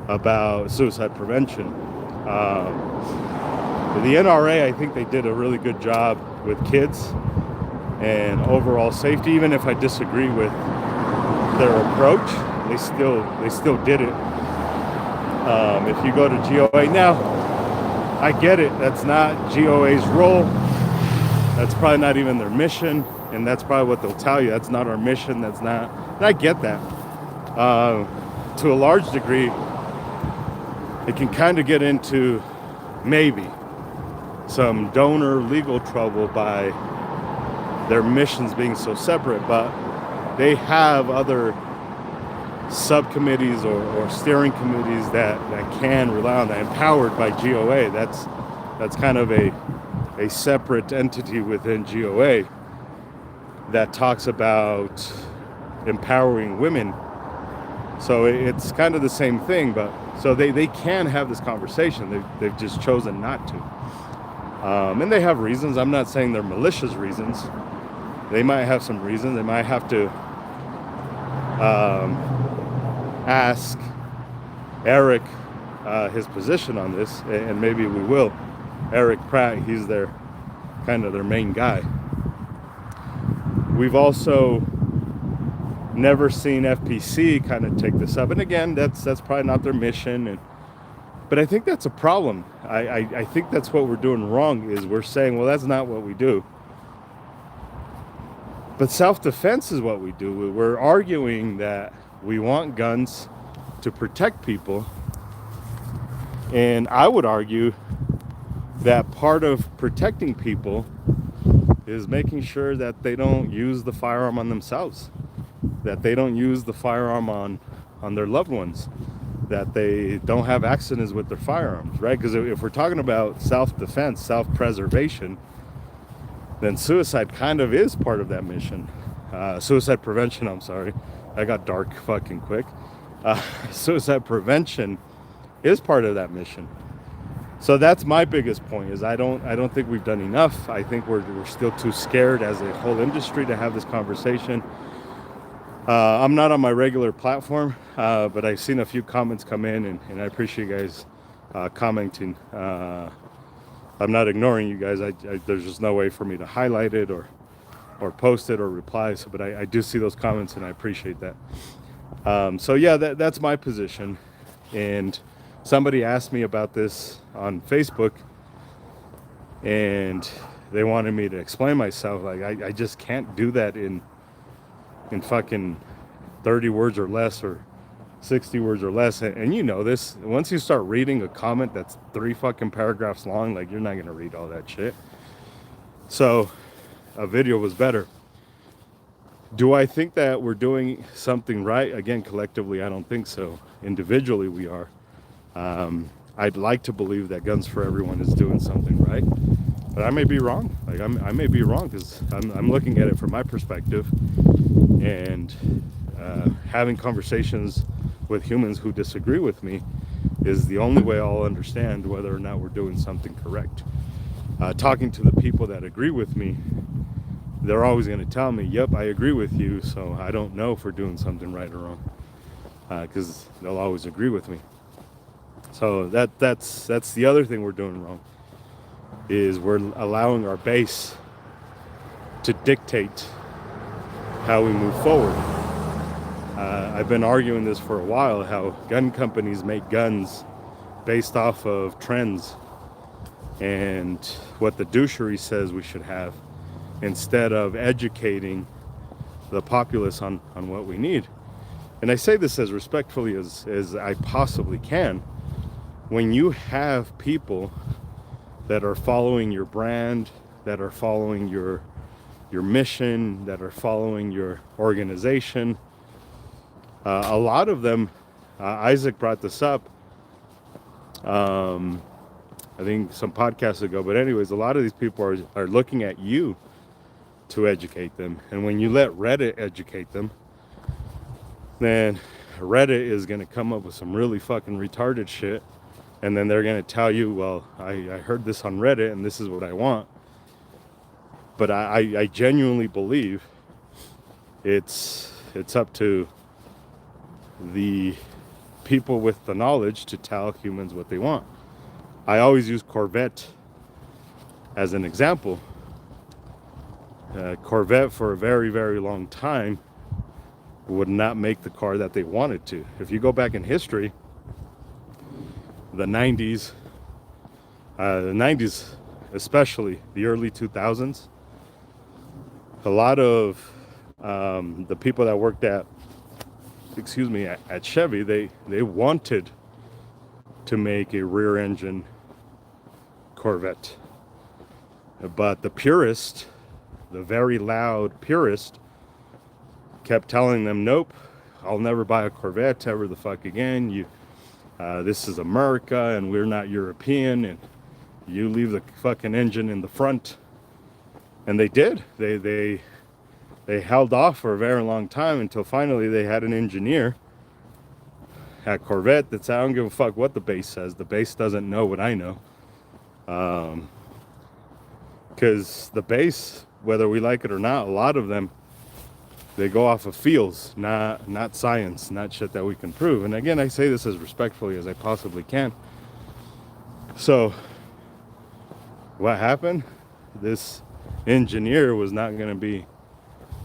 about suicide prevention. The NRA, I think they did a really good job with kids and overall safety. Even if I disagree with their approach, they still did it. If you go to GOA now, I get it. That's not GOA's role. That's probably not even their mission, and that's probably what they'll tell you. That's not our mission. That's not. And I get that. To a large degree, it can kind of get into maybe some donor legal trouble by their missions being so separate, but they have other subcommittees or steering committees that can rely on that, empowered by GOA. That's kind of a separate entity within GOA that talks about empowering women. So it's kind of the same thing, but so they can have this conversation. They've just chosen not to. And they have reasons. I'm not saying they're malicious reasons. They might have some reasons. They might have to ask Eric his position on this, and maybe we will. Eric Pratt, he's their main guy. We've also never seen FPC kind of take this up, and again, that's probably not their mission, but I think that's a problem. I think that's what we're doing wrong, is we're saying, well, that's not what we do. But self-defense is what we do. We're arguing that we want guns to protect people. And I would argue that part of protecting people is making sure that they don't use the firearm on themselves, that they don't use the firearm on their loved ones, that they don't have accidents with their firearms, right? Because if we're talking about self-defense, self-preservation, then suicide kind of is part of that mission. Suicide prevention, I'm sorry. I got dark fucking quick. Suicide prevention is part of that mission. So that's my biggest point, is I don't think we've done enough. I think we're still too scared as a whole industry to have this conversation. I'm not on my regular platform, but I've seen a few comments come in, and I appreciate you guys commenting. I'm not ignoring you guys. There's just no way for me to highlight it or post it or reply. So, but I do see those comments, and I appreciate that. So yeah, that's my position. And somebody asked me about this on Facebook, and they wanted me to explain myself. Like I just can't do that in fucking 30 words or less, or 60 words or less. And you know this, once you start reading a comment that's 3 fucking paragraphs long, like, you're not gonna read all that shit. So a video was better. Do I think that we're doing something right? Again, collectively, I don't think so. Individually, we are. I'd like to believe that Guns for Everyone is doing something right, but I may be wrong. Like I may be wrong, because I'm looking at it from my perspective, and having conversations with humans who disagree with me is the only way I'll understand whether or not we're doing something correct. Talking to the people that agree with me, they're always going to tell me, yep, I agree with you, so I don't know if we're doing something right or wrong, because they'll always agree with me. So that's the other thing we're doing wrong, is we're allowing our base to dictate how we move forward. I've been arguing this for a while, how gun companies make guns based off of trends and what the douchery says we should have, instead of educating the populace on what we need. And I say this as respectfully as I possibly can. When you have people that are following your brand, that are following your mission, that are following your organization, a lot of them, Isaac brought this up, I think some podcasts ago, but anyways, a lot of these people are looking at you to educate them. And when you let Reddit educate them, then Reddit is going to come up with some really fucking retarded shit, and then they're going to tell you, well, I heard this on Reddit and this is what I want. But I genuinely believe it's up to the people with the knowledge to tell humans what they want. I always use Corvette as an example. Corvette for a very, very long time would not make the car that they wanted to. If you go back in history, the 90s especially, the early 2000s, a lot of the people that worked at Chevy, they wanted to make a rear engine Corvette. But the purist, the very loud purist, kept telling them, nope, I'll never buy a Corvette ever the fuck again. This is America and we're not European, and you leave the fucking engine in the front. And they did. They held off for a very long time until finally they had an engineer at Corvette that said, I don't give a fuck what the base says. The base doesn't know what I know. Because the base, whether we like it or not, a lot of them They go off of feels, not science, not shit that we can prove. And again, I say this as respectfully as I possibly can. So what happened? This engineer was not going to be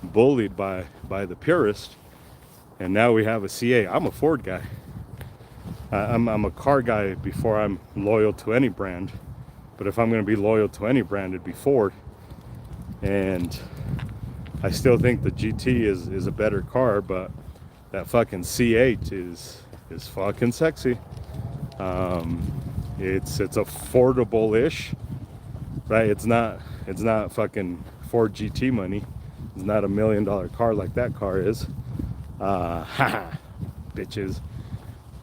bullied by the purist, and now we have a CA. I'm a Ford guy. I'm a car guy before I'm loyal to any brand. But if I'm going to be loyal to any brand, it'd be Ford. And I still think the GT is a better car, but that fucking C8 is fucking sexy. It's affordable-ish, right? It's not fucking Ford GT money. It's not $1 million car like that car is. Bitches.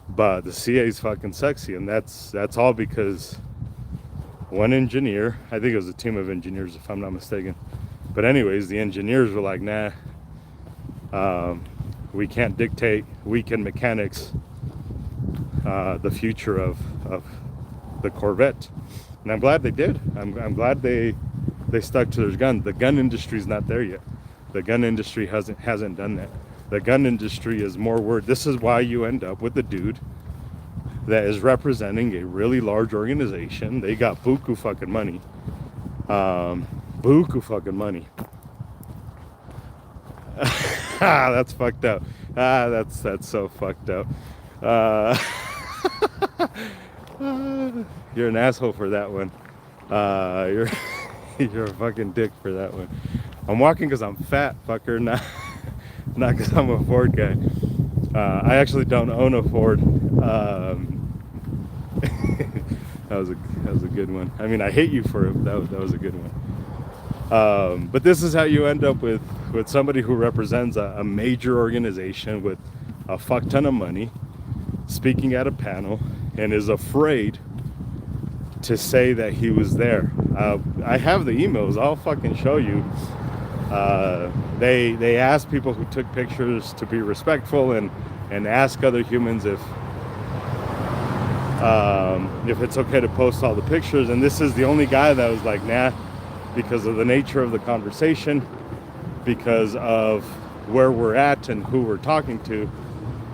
But the CA is fucking sexy, and that's all because one engineer, I think it was a team of engineers if I'm not mistaken. But anyways, the engineers were like, nah, we can't dictate, weekend mechanics, the future of the Corvette. And I'm glad they did. I'm glad they stuck to their gun. The gun industry's not there yet. The gun industry hasn't done that. The gun industry is more word. This is why you end up with a dude that is representing a really large organization. They got buku fucking money. Buku fucking money. That's fucked up. That's so fucked up. You're an asshole for that one. You're a fucking dick for that one. I'm walking because I'm fat, fucker, not because I'm a Ford guy. I actually don't own a Ford. That was a good one. I mean, I hate you for it. That was a good one. But this is how you end up with somebody who represents a major organization with a fuck ton of money, speaking at a panel, and is afraid to say that he was there. I have the emails. I'll fucking show you. They asked people who took pictures to be respectful and ask other humans if it's okay to post all the pictures. And this is the only guy that was like, nah, because of the nature of the conversation, because of where we're at and who we're talking to,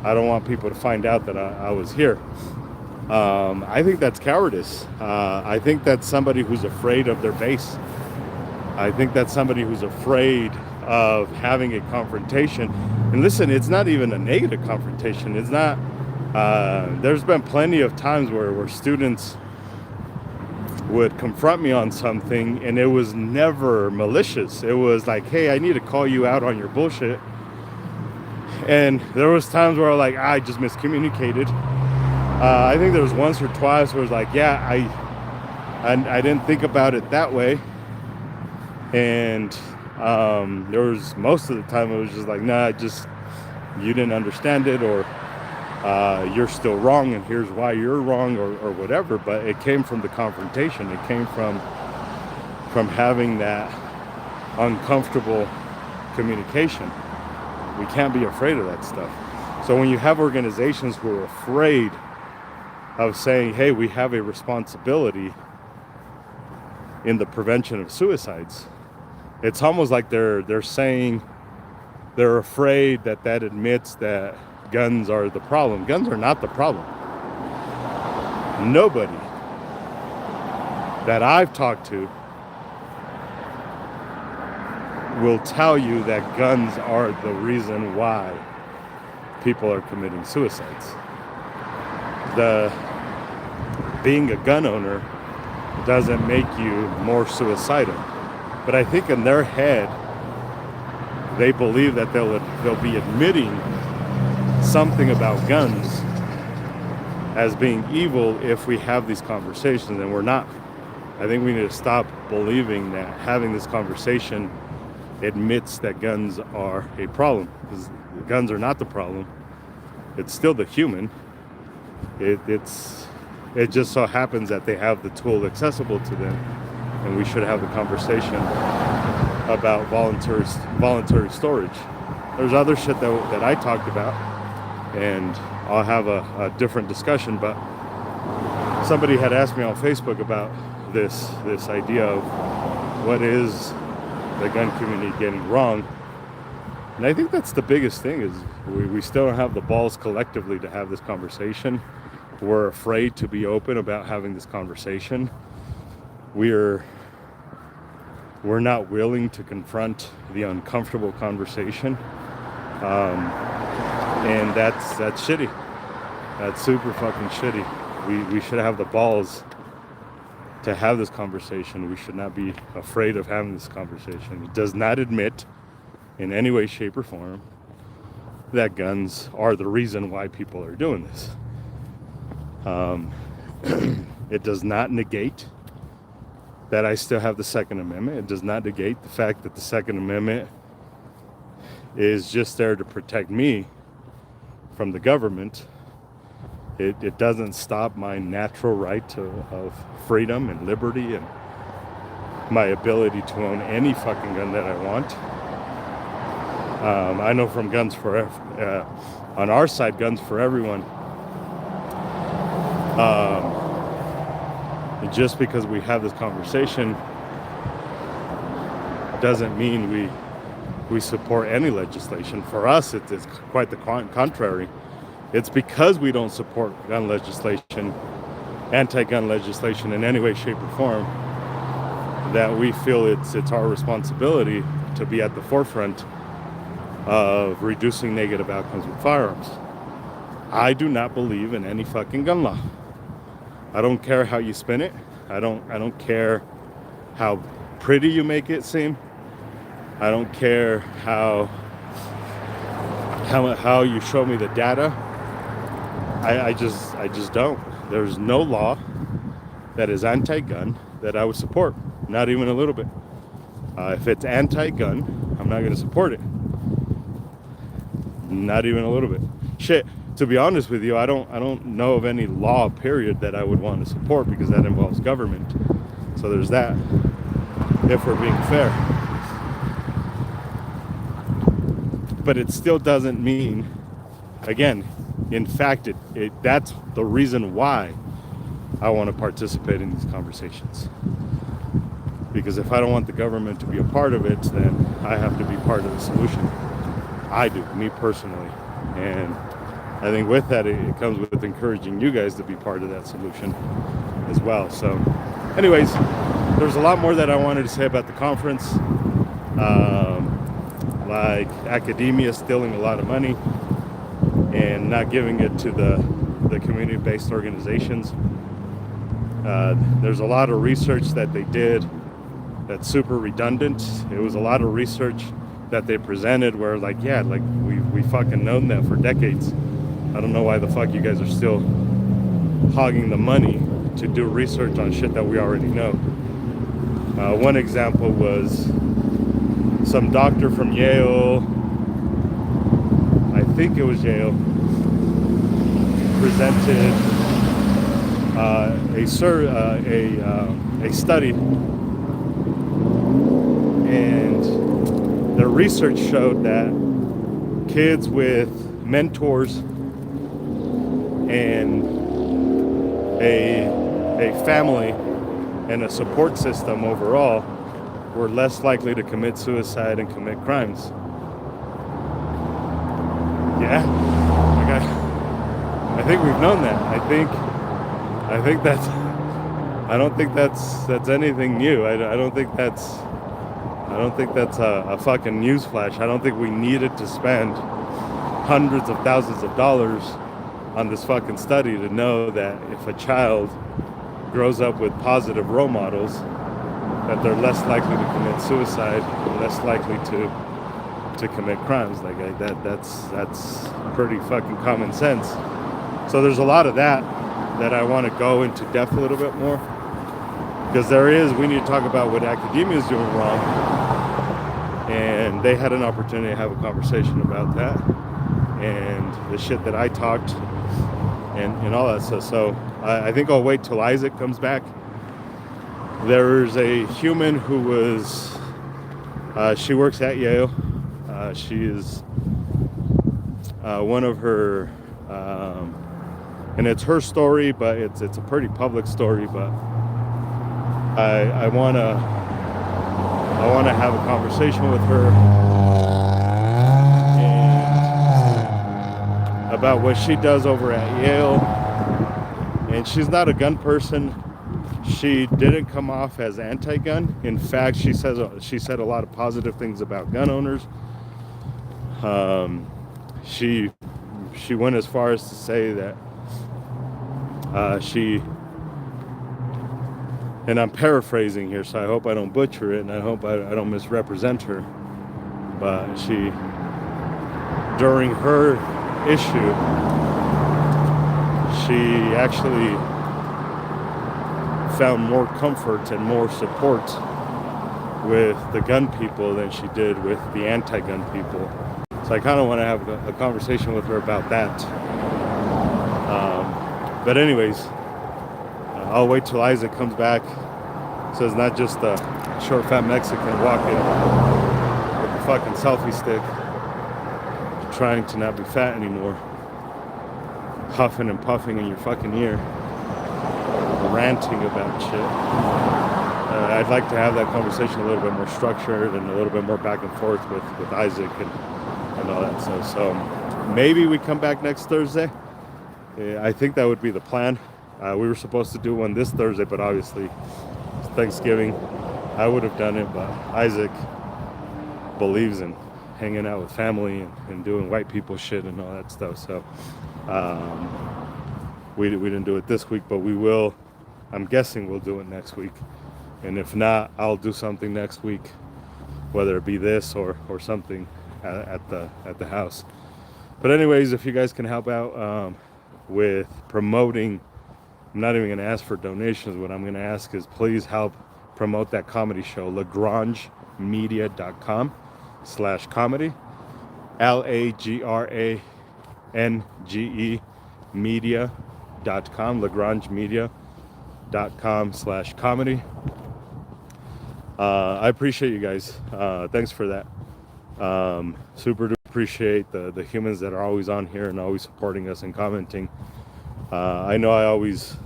I don't want people to find out that I was here. I think that's cowardice. I think that's somebody who's afraid of their base. I think that's somebody who's afraid of having a confrontation. And listen, it's not even a negative confrontation. It's not, there's been plenty of times where students would confront me on something and it was never malicious. It was like, hey, I need to call you out on your bullshit. And there was times where I just miscommunicated. I think there was once or twice where it was like, yeah, I didn't think about it that way. And there was most of the time it was just like, nah, you didn't understand it, or you're still wrong and here's why you're wrong, or whatever. But it came from the confrontation. It came from having that uncomfortable communication. We can't be afraid of that stuff. So when you have organizations who are afraid of saying, hey, we have a responsibility in the prevention of suicides, it's almost like they're saying they're afraid that admits that guns are the problem. Guns are not the problem. Nobody that I've talked to will tell you that guns are the reason why people are committing suicides. Being a gun owner doesn't make you more suicidal. But I think in their head, they believe that they'll be admitting something about guns as being evil if we have these conversations, and we're not. I think we need to stop believing that having this conversation admits that guns are a problem, because guns are not the problem. It's still the human. It just so happens that they have the tool accessible to them, and we should have the conversation about voluntary storage. There's other shit that I talked about, and I'll have a different discussion. But somebody had asked me on Facebook about this idea of what is the gun community getting wrong. And I think that's the biggest thing is we still don't have the balls collectively to have this conversation. We're afraid to be open about having this conversation. We're not willing to confront the uncomfortable conversation. And that's shitty. That's super fucking shitty. We should have the balls to have this conversation. We should not be afraid of having this conversation. It does not admit in any way, shape, or form that guns are the reason why people are doing this. It does not negate that I still have the Second Amendment. It does not negate the fact that the Second Amendment is just there to protect me from the government. It doesn't stop my natural right of freedom and liberty and my ability to own any fucking gun that I want. I know from Guns for on our side, Guns for Everyone, just because we have this conversation doesn't mean we support any legislation. For us, it's quite the contrary. It's because we don't support gun legislation, anti-gun legislation in any way, shape, or form, that we feel it's our responsibility to be at the forefront of reducing negative outcomes with firearms. I do not believe in any fucking gun law. I don't care how you spin it. I don't care how pretty you make it seem. I don't care how you show me the data. I just don't. There's no law that is anti-gun that I would support. Not even a little bit. If it's anti-gun, I'm not going to support it. Not even a little bit. Shit. To be honest with you, I don't know of any law, period, that I would want to support, because that involves government. So there's that, if we're being fair. But it still doesn't mean, again, in fact, that's the reason why I want to participate in these conversations. Because if I don't want the government to be a part of it, then I have to be part of the solution. I do, me personally. And I think with that, it comes with encouraging you guys to be part of that solution as well. So anyways, there's a lot more that I wanted to say about the conference. Like academia stealing a lot of money and not giving it to the community-based organizations. There's a lot of research that they did that's super redundant. It was a lot of research that they presented where we fucking known that for decades. I don't know why the fuck you guys are still hogging the money to do research on shit that we already know. One example was some doctor from Yale, I think it was Yale, presented a study, and the research showed that kids with mentors and a family and a support system overall were less likely to commit suicide and commit crimes. Yeah, I think we've known that. I think that's. I don't think that's anything new. I don't think that's a fucking newsflash. I don't think we needed to spend hundreds of thousands of dollars on this fucking study to know that if a child grows up with positive role models, that they're less likely to commit suicide, and less likely to commit crimes. That's pretty fucking common sense. So there's a lot of that I want to go into depth a little bit more, because we need to talk about what academia is doing wrong, and they had an opportunity to have a conversation about that and the shit that I talked and all that stuff. So I think I'll wait till Isaac comes back. There's a human who was, she works at Yale. She is one of her, and it's her story, but it's a pretty public story. But I wanna have a conversation with her about what she does over at Yale. And she's not a gun person. She didn't come off as anti-gun. In fact, she said a lot of positive things about gun owners. She went as far as to say that and I'm paraphrasing here, so I hope I don't butcher it, and I hope I don't misrepresent her. But she, during her issue, she actually found more comfort and more support with the gun people than she did with the anti-gun people. So I kind of want to have a conversation with her about that. But anyways, I'll wait till Isaac comes back, so it's not just a short fat Mexican walking with a fucking selfie stick trying to not be fat anymore, huffing and puffing in your fucking ear, ranting about shit. I'd like to have that conversation a little bit more structured and a little bit more back and forth with Isaac and all that stuff. So maybe we come back next Thursday. I think that would be the plan. We were supposed to do one this Thursday, but obviously it's Thanksgiving. I would have done it, but Isaac believes in hanging out with family and doing white people shit and all that stuff. So we didn't do it this week, but we will. I'm guessing we'll do it next week. And if not, I'll do something next week, whether it be this or something at the house. But anyways, if you guys can help out with promoting, I'm not even going to ask for donations. What I'm going to ask is please help promote that comedy show, lagrangemedia.com/comedy, LAGRANGE media.com, lagrangemedia.com/comedy. I appreciate you guys. Thanks for that. Super do appreciate the humans that are always on here and always supporting us and commenting. I know I always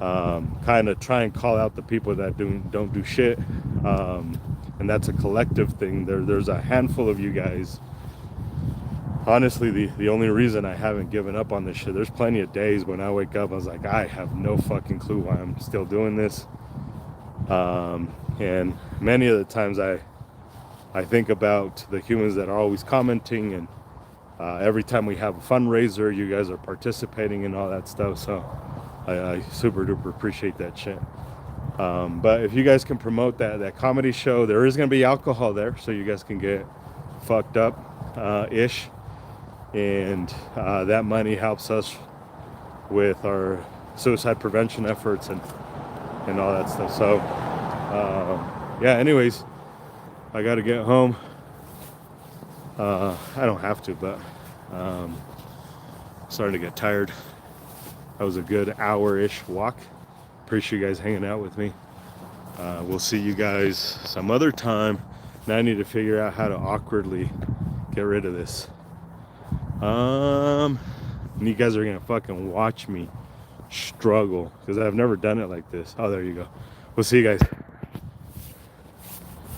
kind of try and call out the people that don't do shit, and that's a collective thing. There's a handful of you guys. Honestly, the only reason I haven't given up on this shit, there's plenty of days when I wake up, I was like, I have no fucking clue why I'm still doing this. And many of the times I think about the humans that are always commenting, and every time we have a fundraiser, you guys are participating and all that stuff. So I super duper appreciate that shit. But if you guys can promote that comedy show, there is going to be alcohol there, so you guys can get fucked up ish. And that money helps us with our suicide prevention efforts and all that stuff. So yeah, anyways, I gotta get home. I don't have to, but I'm starting to get tired. That was a good hour-ish walk. Appreciate you guys hanging out with me. We'll see you guys some other time. Now I need to figure out how to awkwardly get rid of this. And you guys are gonna fucking watch me struggle because I've never done it like this. Oh, there you go. We'll see you guys.